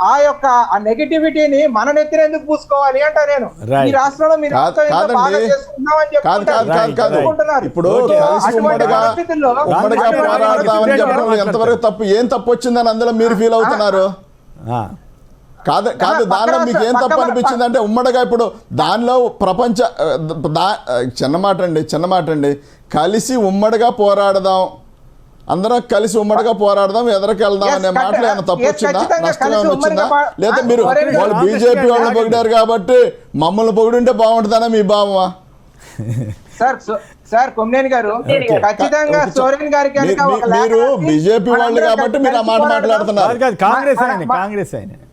ఆ యొక్క ఆ నెగటివిటీని మన నెత్తిన ఎందుకు పూసుకోవాలి అంట నేను. ఈ రాష్ట్రంలో మీరు ఇప్పుడు ఎంతవరకు తప్పు, ఏం తప్పు వచ్చిందని అందులో మీరు ఫీల్ అవుతున్నారు? కాదు దానిలో మీకు ఏం తప్పు అనిపించింది అంటే ఉమ్మడిగా ఇప్పుడు దానిలో ప్రపంచ చిన్నమాట అండి కలిసి ఉమ్మడిగా పోరాడదాం, అందరం కలిసి ఉమ్మడిగా పోరాడదాం, ఎదరికి వెళ్దాం అనే మాటలు ఏమైనా తప్పు వచ్చిందా? నష్టం ఏమైనా వచ్చిందా? లేదా మీరు వాళ్ళు బీజేపీ వాళ్ళని పొగిడారు కాబట్టి మమ్మల్ని పొగిడుంటే బాగుంటుందనే మీ భావమా? సార్ కొమ్మినేని గారు ఖచ్చితంగా సోరెన్ గారికి మీరు బీజేపీ వాళ్ళు కాబట్టి మీరు ఆ మాట మాట్లాడుతున్నారు. కాంగ్రెస్ ఆయన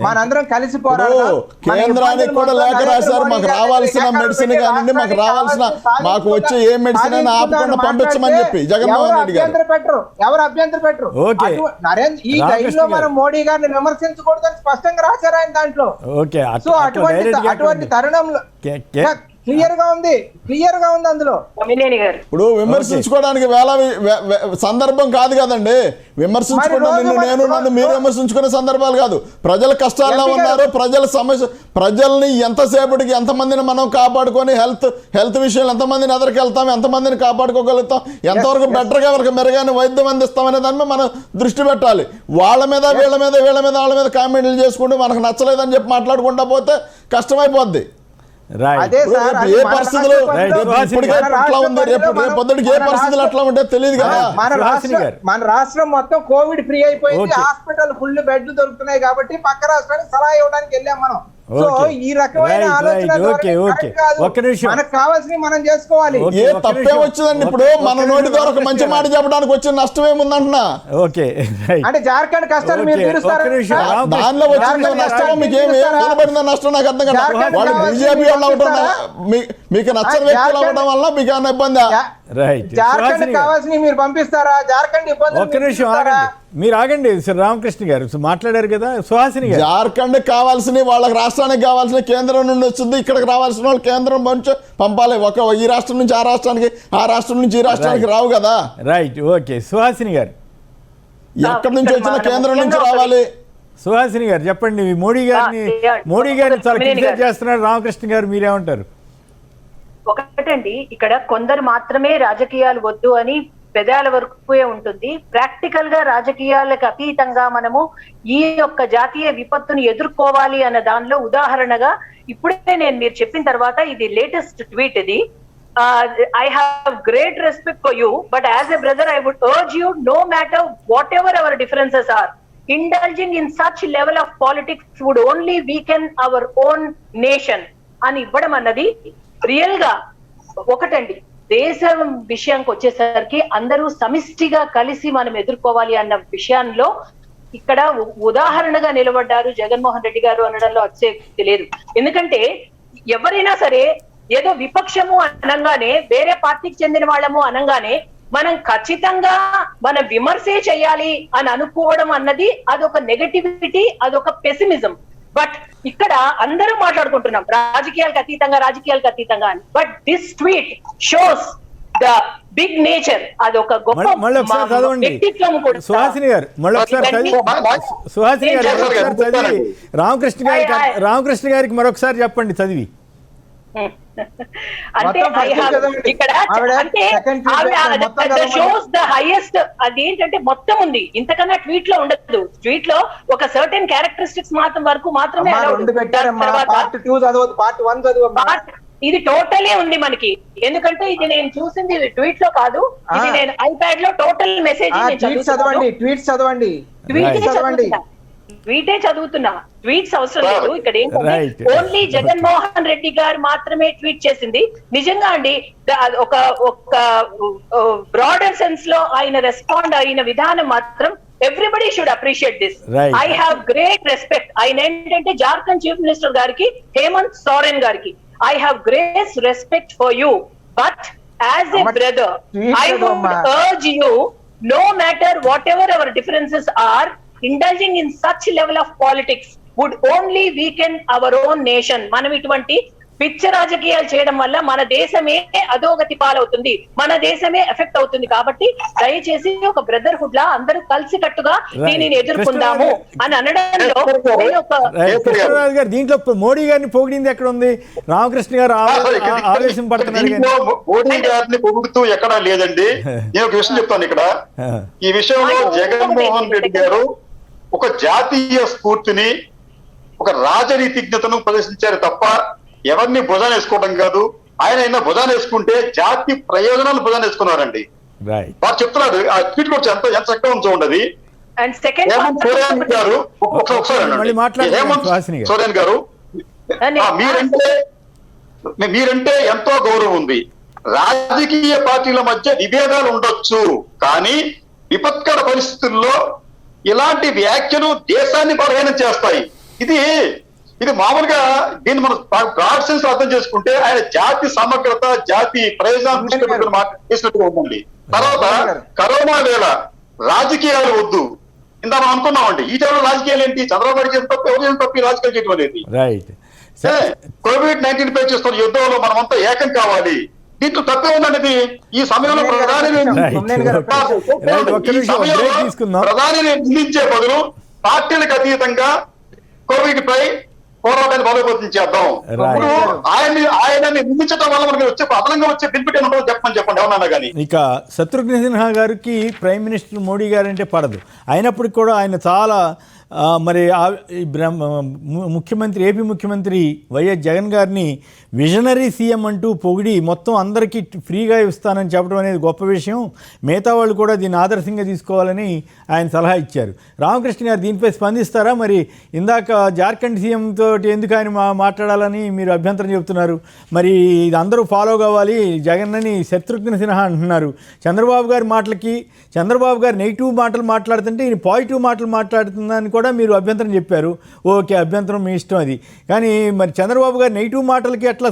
మనందరం కలిసి పోరాడదాం. కేంద్రానికి కూడా లేఖ రాశారు, మాకు రావాల్సిన మెడిసిన్ కానివ్వండి, మాకు రావాల్సిన మాకు వచ్చే ఏ మెడిసిన్ అయినా ఆపకుండా పంపించమని చెప్పి జగన్మోహన్ రెడ్డి గారు ఎవరు అభ్యంతరం పెట్టరు. ఈ టైంలో మనం మోడీ గారిని విమర్శించకూడదని స్పష్టంగా రాశారు ఆయన దాంట్లో. సో అటువంటి తరుణంలో క్లియర్ గా ఉంది అందులో. ఇప్పుడు విమర్శించుకోవడానికి సందర్భం కాదు కదండి. విమర్శించుకోవడం నన్ను మీరు విమర్శించుకునే సందర్భాలు కాదు. ప్రజల కష్టాల్లో ఉన్నారు, ప్రజల సమస్య, ప్రజల్ని ఎంతసేపటికి ఎంతమందిని మనం కాపాడుకొని హెల్త్ విషయంలో ఎంతమందిని ఎదరికి వెళ్తాం, ఎంతమందిని కాపాడుకోగలుగుతాం, ఎంతవరకు బెటర్గా ఎవరికి మెరుగైన వైద్యం అందిస్తామనే దాని మీద మనం దృష్టి పెట్టాలి. వాళ్ళ మీద వాళ్ళ మీద కామెంట్లు చేసుకుంటూ మనకు నచ్చలేదని చెప్పి మాట్లాడుకుంటా పోతే కష్టమైపోద్ది. అదే సార్, ఏ పరిస్థితులు అట్లా ఉంది, రేపు పొద్దుడికి ఏ పరిస్థితులు అట్లా ఉంటే తెలియదు కదా. మన రాష్ట్రం మొత్తం కోవిడ్ ఫ్రీ అయిపోయింది, హాస్పిటల్ ఫుల్ బెడ్లు దొరుకుతున్నాయి కాబట్టి పక్క రాష్ట్రానికి సలహా ఇవ్వడానికి వెళ్ళాం మనం. సో ఈ రకమైన ఆలోచన మనకు కావాల్సింది మనం చేసుకోవాలి. ఏ తప్పే వచ్చిందండి? ఇప్పుడు మన నోటి ద్వారా ఒక మంచి మాట చెప్పడానికి వచ్చిన నష్టం ఏముందంటున్నా? అంటే జార్ఖండ్ కష్టాలు మీరు తీరుస్తారు, దానిలో వచ్చిన నష్టం మీకు ఏం కనబడిందో నష్టం నాకు అర్థం కదా. వాళ్ళు బీజేపీ వాళ్ళు అవడం, మీకు నచ్చని వ్యక్తులు అవడం వల్ల మీకు ఏమైనా ఇబ్బంది? జార్ఖండ్ కావాల్సినవి మీరు పంపిస్తారా? జార్ఖండ్ ఇబ్బంది మీరు ఆగండి. రామకృష్ణ గారు మాట్లాడారు కదా, సుహాసిని గారు. జార్ఖండ్ కావాల్సినవి వాళ్ళకి రాష్ట్రానికి కావాల్సిన కేంద్రం నుండి వస్తుంది, ఇక్కడికి రావాల్సిన వాళ్ళు కేంద్రం నుంచి పంపాలి. ఈ రాష్ట్రం నుంచి ఆ రాష్ట్రానికి, ఆ రాష్ట్రం నుంచి ఈ రాష్ట్రానికి రావు కదా. Right, okay. సుహాసిని గారు ఎక్కడి నుంచి వచ్చిన కేంద్రం నుంచి రావాలి. సుహాసిని గారు చెప్పండి. మోడీ గారిని చాలా క్రిటిసైజ్ చేస్తున్నారు రామకృష్ణ గారు, మీరేమంటారు? ఒకటండి, ఇక్కడ కొందరు మాత్రమే రాజకీయాలు వద్దు అని పెదాల వరకుపోయే ఉంటుంది. ప్రాక్టికల్ గా రాజకీయాలకు అతీతంగా మనము ఈ యొక్క జాతీయ విపత్తును ఎదుర్కోవాలి అన్న దానిలో ఉదాహరణగా ఇప్పుడే మీరు చెప్పిన తర్వాత ఇది లేటెస్ట్ ట్వీట్. ఇది I have great respect for you, but as a brother I would urge you, no matter whatever our differences are, indulging in such level of politics would only weaken our own nation అని ఇవ్వడం అన్నది real గా ఒకటండి. దేశం విషయానికి వచ్చేసరికి అందరూ సమిష్టిగా కలిసి మనం ఎదుర్కోవాలి అన్న విషయంలో ఇక్కడ ఉదాహరణగా నిలబడ్డారు జగన్మోహన్ రెడ్డి గారు అనడంలో అతిశయోక్తి లేదు. ఎందుకంటే ఎవరైనా సరే ఏదో విపక్షము అనగానే, వేరే పార్టీకి చెందిన వాళ్ళము అనగానే మనం ఖచ్చితంగా మన విమర్శే చేయాలి అని అనుకోవడం అన్నది అదొక నెగటివిటీ, అదొక పెసిమిజం. బట్ ఇక్కడ అందరూ మాట్లాడుకుంటున్నాం రాజకీయాలకు అతీతంగా అని. But this tweet shows the big nature. అది ఒక గొప్ప వ్యక్తిత్వం కూడా. సుహాసిని గారు చదివి రామకృష్ణ గారికి మరొకసారి చెప్పండి చదివి. అంటే షోస్ ద హైయెస్ట్. అదేంటంటే మొత్తం ఉంది, ఇంతకన్నా ట్వీట్ లో ఉండదు. ట్వీట్ లో ఒక సర్టెన్ క్యారెక్టరిస్టిక్స్ మాత్రమే ఇది టోటలీ ఉంది మనకి, ఎందుకంటే ఇది నేను చూసింది ట్వీట్ లో కాదు, ఇది నేను ఐప్యాడ్ లో టోటల్ మెసేజ్ ట్వీట్స్ చదవండి. ట్వీటే చదువుతున్నా, ట్వీట్స్ అవసరం లేదు. ఇక్కడ ఏంటంటే ఓన్లీ జగన్మోహన్ రెడ్డి గారు మాత్రమే ట్వీట్ చేసింది. నిజంగా అండి ఒక బ్రాడర్ సెన్స్ లో ఆయన రెస్పాండ్ అయిన విధానం మాత్రం everybody should appreciate this. I have great respect. ఆయన ఏంటంటే జార్ఖండ్ చీఫ్ మినిస్టర్ గారికి, హేమంత్ సోరెన్ గారికి, I have great respect for you, but as a brother, I would urge you, no matter whatever our differences are, indulging in such level of politics would only weaken our own nation. మనం ఇటువంటి పిచ్చ రాజకీయాలు చేయడం వల్ల మన దేశమే అధోగతి పాలవుతుంది, మన దేశమే ఎఫెక్ట్ అవుతుంది. కాబట్టి దయచేసి ఒక బ్రదర్హుడ్ లా అందరూ కలిసి కట్టుగా దీనిని ఎదుర్కొందాము అని అనడంలో కృష్ణరాజు గారు దీంట్లో మోడీ గారిని పొగిడింది ఎక్కడ ఉంది? రామకృష్ణ గారు ఆవేశం పడుతున్నారు. మోడీ గారిని పొగుడుతూ ఎక్కడా లేదండి. నేను ఒక విషయం చెప్తాను ఇక్కడ. ఈ విషయంలో జగన్మోహన్ రెడ్డి గారు ఒక జాతీయ స్ఫూర్తిని, ఒక రాజనీతిజ్ఞతను ప్రదర్శించారు తప్ప ఎవరిని భుజాన వేసుకోవడం కాదు. ఆయన భుజాన వేసుకుంటే జాతి ప్రయోజనాలు భుజాన వేసుకున్నారండి. వారు చెప్తున్నారు ఆ ట్వీట్ కూడా ఎంత చక్కగా చూడండి. హేమంత్ సోరెన్ గారు హేమంత్ సోరెన్ గారు మీరంటే ఎంతో గౌరవం ఉంది. రాజకీయ పార్టీల మధ్య విభేదాలు ఉండొచ్చు, కానీ విపత్కర పరిస్థితుల్లో ఇలాంటి వ్యాఖ్యలు దేశాన్ని బలహీనం చేస్తాయి. ఇది మామూలుగా దీన్ని మనం బ్రాడ్ సెన్స్ అర్థం చేసుకుంటే ఆయన జాతి సమగ్రత, జాతి ప్రయోజనాలు చేసినట్టుగా ఉందండి. తర్వాత కరోనా వేళ రాజకీయాలు వద్దు ఇందా మనం అనుకున్నామండి. ఈ టైంలో రాజకీయాలు ఏంటి? చంద్రబాబు నాయుడు చేసిన తప్ప ఎవరు తప్పి రాజకీయాలు చేయడం అనేది. కోవిడ్-19 పై చేస్తున్న యుద్ధంలో మనమంతా ఏకం కావాలి. దీంట్లో తప్పే ఉందనేది ఈ సమయంలో ప్రధానిని నిందించే బదులు పార్టీలకు అతీతంగా కోవిడ్ పై పోరాటాన్ని బలోపేతం చేద్దాం. ఇప్పుడు ఆయనని నిందించడం వల్ల మనకి వచ్చే అదనంగా వచ్చే బెనిఫిట్ ఏమంటో చెప్పండి ఏమన్నా కానీ. ఇక శత్రుఘ్న సిన్హా గారికి ప్రైమ్ మినిస్టర్ మోడీ గారు అంటే పడదు. అయినప్పటికీ కూడా ఆయన చాలా మరి ముఖ్యమంత్రి, ఏపీ ముఖ్యమంత్రి వైఎస్ జగన్ గారిని విజనరీ సీఎం అంటూ పొగిడి మొత్తం అందరికీ ఫ్రీగా ఇస్తానని చెప్పడం అనేది గొప్ప విషయం. మిగతా వాళ్ళు కూడా దీన్ని ఆదర్శంగా తీసుకోవాలని ఆయన సలహా ఇచ్చారు. రామకృష్ణ గారు దీనిపై స్పందిస్తారా? మరి ఇందాక జార్ఖండ్ సీఎం తోటి ఎందుకు ఆయన మాట్లాడాలని మీరు అభ్యంతరం చెబుతున్నారు. మరి ఇది అందరూ ఫాలో కావాలి జగన్ అని శత్రుఘ్న సిన్హా అంటున్నారు. చంద్రబాబు గారి మాటలకి, చంద్రబాబు గారు నెగిటివ్ మాటలు మాట్లాడుతుంటే ఈయన పాజిటివ్ మాటలు మాట్లాడుతుందని కూడా మీరు అభ్యంతరం చెప్పారు. ఓకే, అభ్యంతరం మీ ఇష్టం అది. కానీ మరి చంద్రబాబు గారు నెగిటివ్ మాటలకి ఎట్లా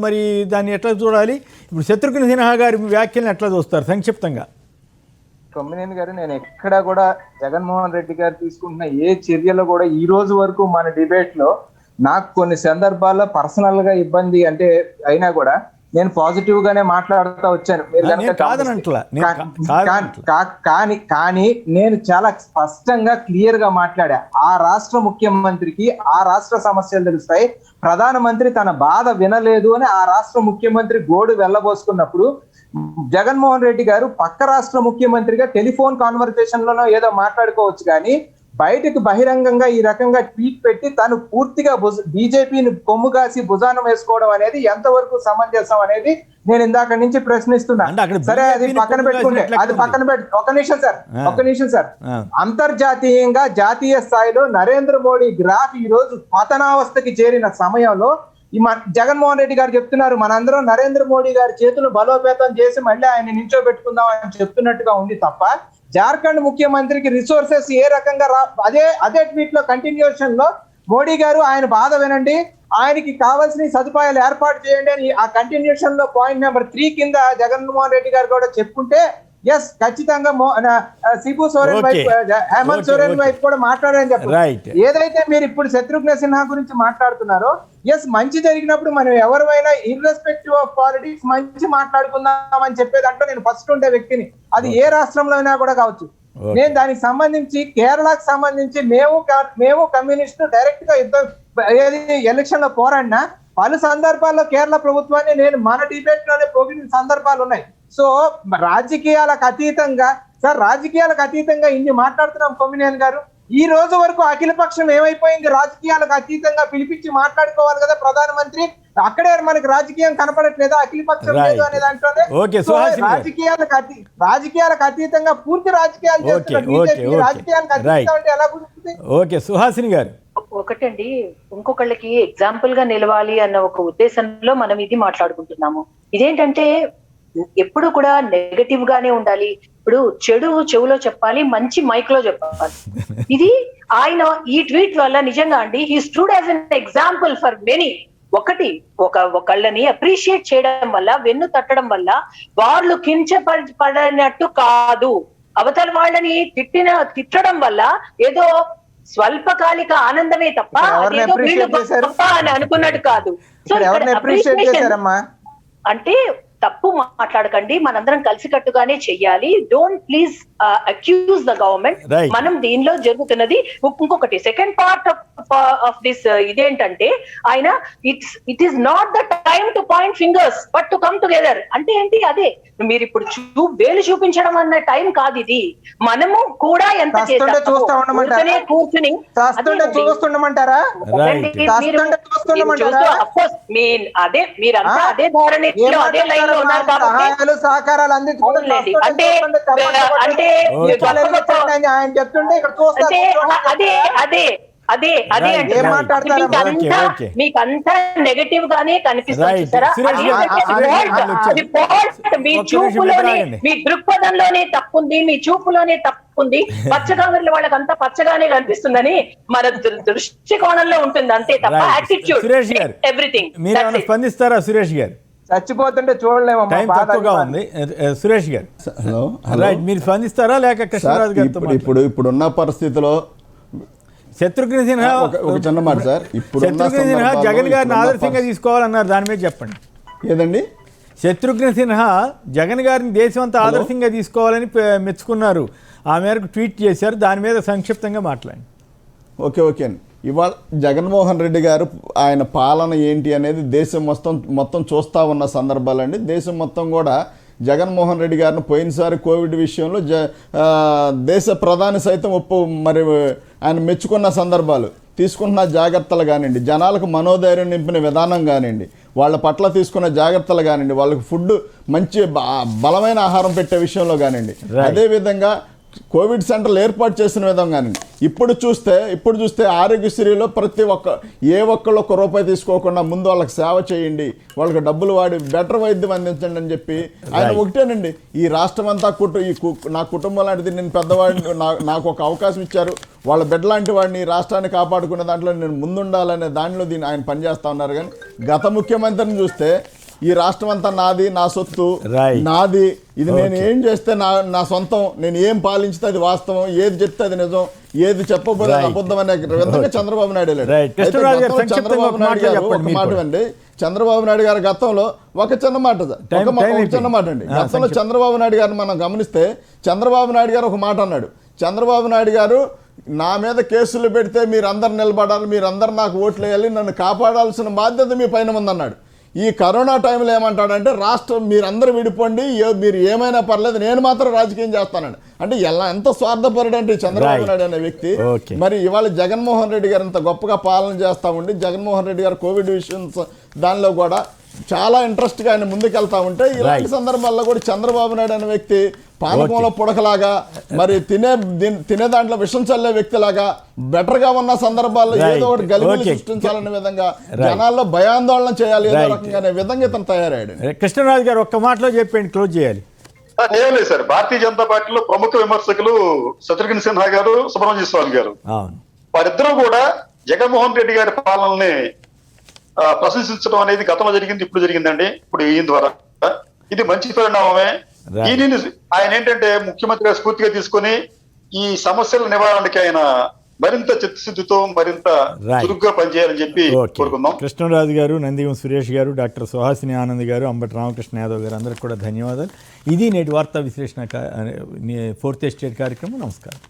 మరి దాన్ని ఎట్లా చూడాలి? ఇప్పుడు శత్రుఘ్న సిన్హా గారి వ్యాఖ్యలను ఎట్లా చూస్తారు సంక్షిప్తంగా? కొమ్మినేని గారు, నేను ఎక్కడా కూడా జగన్మోహన్ రెడ్డి గారు తీసుకుంటున్న ఏ చర్యలో కూడా ఈ రోజు వరకు మన డిబేట్ లో నాకు కొన్ని సందర్భాల్లో పర్సనల్ గా ఇబ్బంది అంటే అయినా కూడా నేను పాజిటివ్ గానే మాట్లాడుతూ వచ్చాను. కానీ నేను చాలా స్పష్టంగా క్లియర్ గా మాట్లాడా. ఆ రాష్ట్ర ముఖ్యమంత్రికి ఆ రాష్ట్ర సమస్యలు తెలుస్తాయి, ప్రధానమంత్రి తన బాధ వినలేదు అని ఆ రాష్ట్ర ముఖ్యమంత్రి గోడు వెళ్ళబోసుకున్నప్పుడు జగన్మోహన్ రెడ్డి గారు పక్క రాష్ట్ర ముఖ్యమంత్రిగా టెలిఫోన్ కాన్వర్సేషన్ లోనో ఏదో మాట్లాడుకోవచ్చు, కానీ బయటకు బహిరంగంగా ఈ రకంగా ట్వీట్ పెట్టి తను పూర్తిగా బీజేపీని కొమ్ము కాసి భుజానం వేసుకోవడం అనేది ఎంతవరకు సమంజసం అనేది నేను ఇందాక నుంచి ప్రశ్నిస్తున్నా. సరే, అది పక్కన పెట్టుకుంటే ఒక నిమిషం సార్. అంతర్జాతీయంగా జాతీయ స్థాయిలో నరేంద్ర మోడీ గ్రాఫ్ ఈ రోజు పతనావస్థకి చేరిన సమయంలో జగన్మోహన్ రెడ్డి గారు చెప్తున్నారు మనందరం నరేంద్ర మోడీ గారి చేతులు బలోపేతం చేసి మళ్ళీ ఆయన నించోబెట్టుకుందాం అని చెప్తున్నట్టుగా ఉంది తప్ప జార్ఖండ్ ముఖ్యమంత్రికి రిసోర్సెస్ ఏ రకంగా అదే ట్వీట్ లో కంటిన్యూషన్ లో మోడీ గారు ఆయన బాధ వినండి, ఆయనకి కావాల్సిన సదుపాయాలు ఏర్పాటు చేయండి అని ఆ కంటిన్యూషన్ లో పాయింట్ నెంబర్ 3 కింద జగన్మోహన్ రెడ్డి గారు కూడా చెప్పుకుంటే ఎస్ ఖచ్చితంగా సిబు సోరెన్ వైపు, హేమంత్ సోరెన్ వైపు కూడా మాట్లాడారని చెప్పారు. ఏదైతే మీరు ఇప్పుడు శత్రుఘ్న సిన్హా గురించి మాట్లాడుతున్నారో, ఎస్ మంచి జరిగినప్పుడు మనం ఎవరైనా ఇర్రెస్పెక్టివ్ ఆఫ్ పాలిటిక్స్ మంచి మాట్లాడుకుందాం అని చెప్పేదంటే నేను ఫస్ట్ ఉండే వ్యక్తిని, అది ఏ రాష్ట్రంలో అయినా కూడా కావచ్చు. నేను దానికి సంబంధించి కేరళకు సంబంధించి మేము కమ్యూనిస్టు డైరెక్ట్ గా ఏది ఎలక్షన్ లో పోరాడినా పలు సందర్భాల్లో కేరళ ప్రభుత్వాన్ని నేను మన డిబేట్ లోనే పోగిన సందర్భాలు ఉన్నాయి. సో రాజకీయాలకు అతీతంగా ఇన్ని మాట్లాడుతున్నాం కొమ్మినేని గారు. ఈ రోజు వరకు అఖిలపక్షం ఏమైపోయింది? రాజకీయాలకు అతీతంగా పిలిపించి మాట్లాడుకోవాలి కదా ప్రధానమంత్రి. అక్కడే మనకి రాజకీయం కనపడట్లేదా? అఖిలపక్షం లేదు అనే దాంట్లోనే ఓకే, సుహాసిని గారు. రాజకీయాలకు అతీతంగా పూర్తి రాజకీయాలు చేస్తున్న బీజేపీ రాజకీయాలకు అతీతంగా అంటే ఎలా కుదురుతుంది? ఓకే, సుహాసిని గారు. ఒకటండి, ఇంకొకళ్ళకి ఎగ్జాంపుల్ గా నిలవాలి అన్న ఒక ఉద్దేశంలో మనం ఇది మాట్లాడుకుంటున్నాము. ఇదేంటంటే ఎప్పుడు కూడా నెగటివ్ గానే ఉండాలి. ఇప్పుడు చెడు చెవులో చెప్పాలి, మంచి మైక్ లో చెప్పాలి. ఇది ఆయన ఈ ట్వీట్ వల్ల నిజంగా అండి he stood as an example for many. ఒకళ్ళని అప్రిషియేట్ చేయడం వల్ల, వెన్ను తట్టడం వల్ల వాళ్ళు కించపడినట్టు కాదు. అవతల వాళ్ళని తిట్టడం వల్ల ఏదో స్వల్పకాలిక ఆనందమే తప్ప అదేదో వీళ్ళు గొప్ప అని అనుకున్నట్టు కాదు. సో అంటే తప్పు మాట్లాడకండి, మనందరం కలిసికట్టుగానే చెయ్యాలి. Don't please accuse the government. మనం దీనిలో జరుగుతున్నది ఇంకొకటి సెకండ్ పార్ట్ ఆఫ్ దిస్ ఇదేంటంటే ఆయన it is not the time to point fingers but to come together. అంటే ఏంటి? అదే మీరు ఇప్పుడు వేలు చూపించడం అన్న టైం కాదు ఇది. మనము కూడా ఎంత కూర్చుని అదే మీరంతా అదే ధోరణిలో అదే లైన్ లో ఉన్నారు కాబట్టి సహకారాలు అంటే అదే మీకంతా నెగటివ్ గానే కనిపిస్తుంది. మీ చూపులోనే, మీ దృక్పథంలోనే తప్పుంది, మీ చూపులోనే తప్పుంది. పచ్చగంగర్ల వాళ్ళకంతా పచ్చగానే కనిపిస్తుందని మన దృష్టికోణంలో ఉంటుంది అంతే తప్ప యాటిట్యూడ్ ఎవ్రీథింగ్. మీరు స్పందిస్తారా సురేష్ గారు? చచ్చిపోతుంటే చూడలేము. సురేష్ గారు రైట్, మీరు స్పందిస్తారా లేక కృష్ణరాజు గారితో? ఇప్పుడున్న పరిస్థితిలో శత్రుఘ్న సిన్హా ఒక చిన్న మాట సార్, ఇప్పుడు శత్రుఘ్న సిన్హా జగన్ గారిని ఆదర్శంగా తీసుకోవాలన్నారు, దాని మీద చెప్పండి. ఏదండి? శత్రుఘ్న సిన్హా జగన్ గారిని దేశం అంతా ఆదర్శంగా తీసుకోవాలని మెచ్చుకున్నారు, ఆ మేరకు ట్వీట్ చేశారు, దాని మీద సంక్షిప్తంగా మాట్లాడండి. ఓకే అండి. ఇవాళ జగన్మోహన్ రెడ్డి గారు ఆయన పాలన ఏంటి అనేది దేశం మొత్తం చూస్తూ ఉన్న సందర్భాలండి. దేశం మొత్తం కూడా జగన్మోహన్ రెడ్డి గారిని పోయినసారి కోవిడ్ విషయంలో దేశ ప్రధాని సైతం మరి ఆయన మెచ్చుకున్న సందర్భాలు, తీసుకుంటున్న జాగ్రత్తలు కానివ్వండి, జనాలకు మనోధైర్యం నింపిన విధానం కానివ్వండి, వాళ్ళ పట్ల తీసుకున్న జాగ్రత్తలు కానివ్వండి, వాళ్ళకి ఫుడ్ మంచి బలమైన ఆహారం పెట్టే విషయంలో కానివ్వండి, అదేవిధంగా కోవిడ్ సెంటర్లు ఏర్పాటు చేసిన విధంగా కానివ్వండి, ఇప్పుడు చూస్తే ఆరోగ్యశ్రీలో ప్రతి ఒక్కళ్ళు ₹1 తీసుకోకుండా ముందు వాళ్ళకి సేవ చేయండి, వాళ్ళకి డబ్బులు వాడి బెటర్ వైద్యం అందించండి అని చెప్పి ఆయన ఒకటేనండి. ఈ రాష్ట్రం అంతా నా కుటుంబం లాంటిది, నేను పెద్దవాడిని, నాకు ఒక అవకాశం ఇచ్చారు, వాళ్ళ బిడ్డ లాంటి వాడిని ఈ రాష్ట్రాన్ని కాపాడుకునే దాంట్లో నేను ముందుండాలనే దానిలో ఆయన పనిచేస్తూ ఉన్నారు. కానీ గత ముఖ్యమంత్రిని చూస్తే ఈ రాష్ట్రం అంతా నాది, నా సొత్తు నాది, ఇది నేను ఏం చేస్తే నా సొంతం, నేను ఏం పాలించితే అది వాస్తవం, ఏది చెప్తే అది నిజం, ఏది చెప్పబోదే అబద్ధం అనే విధంగా చంద్రబాబు నాయుడు చంద్రబాబు నాయుడు గారు ఒక మాట అండి. చంద్రబాబు నాయుడు గారి గతంలో ఒక చిన్న మాట అండి, గతంలో చంద్రబాబు నాయుడు గారిని మనం గమనిస్తే చంద్రబాబు నాయుడు గారు ఒక మాట అన్నాడు. చంద్రబాబు నాయుడు గారు నా మీద కేసులు పెడితే మీరందరు నిలబడాలి, మీరందరు నాకు ఓట్లు వేయాలి, నన్ను కాపాడాల్సిన బాధ్యత మీ పైన ఉందన్నాడు. ఈ కరోనా టైంలో ఏమంటాడంటే రాష్ట్రం మీరందరూ విడిపోండి, మీరు ఏమైనా పర్లేదు, నేను మాత్రం రాజకీయం చేస్తానండి. అంటే ఎంత స్వార్థపరుడు అంటే చంద్రబాబు నాయుడు అనే వ్యక్తి. మరి ఇవాళ జగన్మోహన్ రెడ్డి గారు ఇంత గొప్పగా పాలన చేస్తూ ఉండి, జగన్మోహన్ రెడ్డి గారు కోవిడ్ విషయం దానిలో కూడా చాలా ఇంట్రెస్ట్గా ఆయన ముందుకెళ్తా ఉంటే, ఇలాంటి సందర్భాల్లో కూడా చంద్రబాబు నాయుడు అనే వ్యక్తి పానకంలో పుడకలాగా, మరి తినే దాంట్లో విషం చల్లే వ్యక్తిలాగా బెటర్గా ఉన్న సందర్భాల్లో ఏదో ఒకటి గలిబిలి సృష్టించాలనే విధంగా, జనాల్లో భయాందోళన చేయాలి ఏదో రకంగా అనే విధంగా ఇతను తయారయ్యాడు. కృష్ణరాజు గారు ఒక్క మాటలో చెప్పండి, క్లోజ్ చేయాలి. ఏం లేదు సార్, భారతీయ జనతా పార్టీలో ప్రముఖ విమర్శకులు శత్రుఘ్న సిన్హా గారు, సుబ్రహ్మణ్య స్వామి గారు, వారిద్దరూ కూడా జగన్మోహన్ రెడ్డి గారి పాలనని ప్రశంసించడం అనేది గతంలో జరిగింది, ఇప్పుడు జరిగిందండి. ఇప్పుడు ఈయన ద్వారా ఇది మంచి పరిణామమే. ఈయన ఆయన ఏంటంటే ముఖ్యమంత్రిగా స్ఫూర్తిగా తీసుకుని ఈ సమస్యల నివారణకి ఆయన మరింత చిత్తశుద్ధితో మరింత చురుగ్గా పనిచేయాలని చెప్పి కోరుకుందాం. కృష్ణరాజు గారు, నందిగం సురేష్ గారు, డాక్టర్ సుహాసిని ఆనంద్ గారు, అంబటి రామకృష్ణ యాదవ్ గారు, అందరికి కూడా ధన్యవాదాలు. ఇది నేటి వార్తా విశ్లేషణ 4th ఎస్టేట్ కార్యక్రమం. నమస్కారం.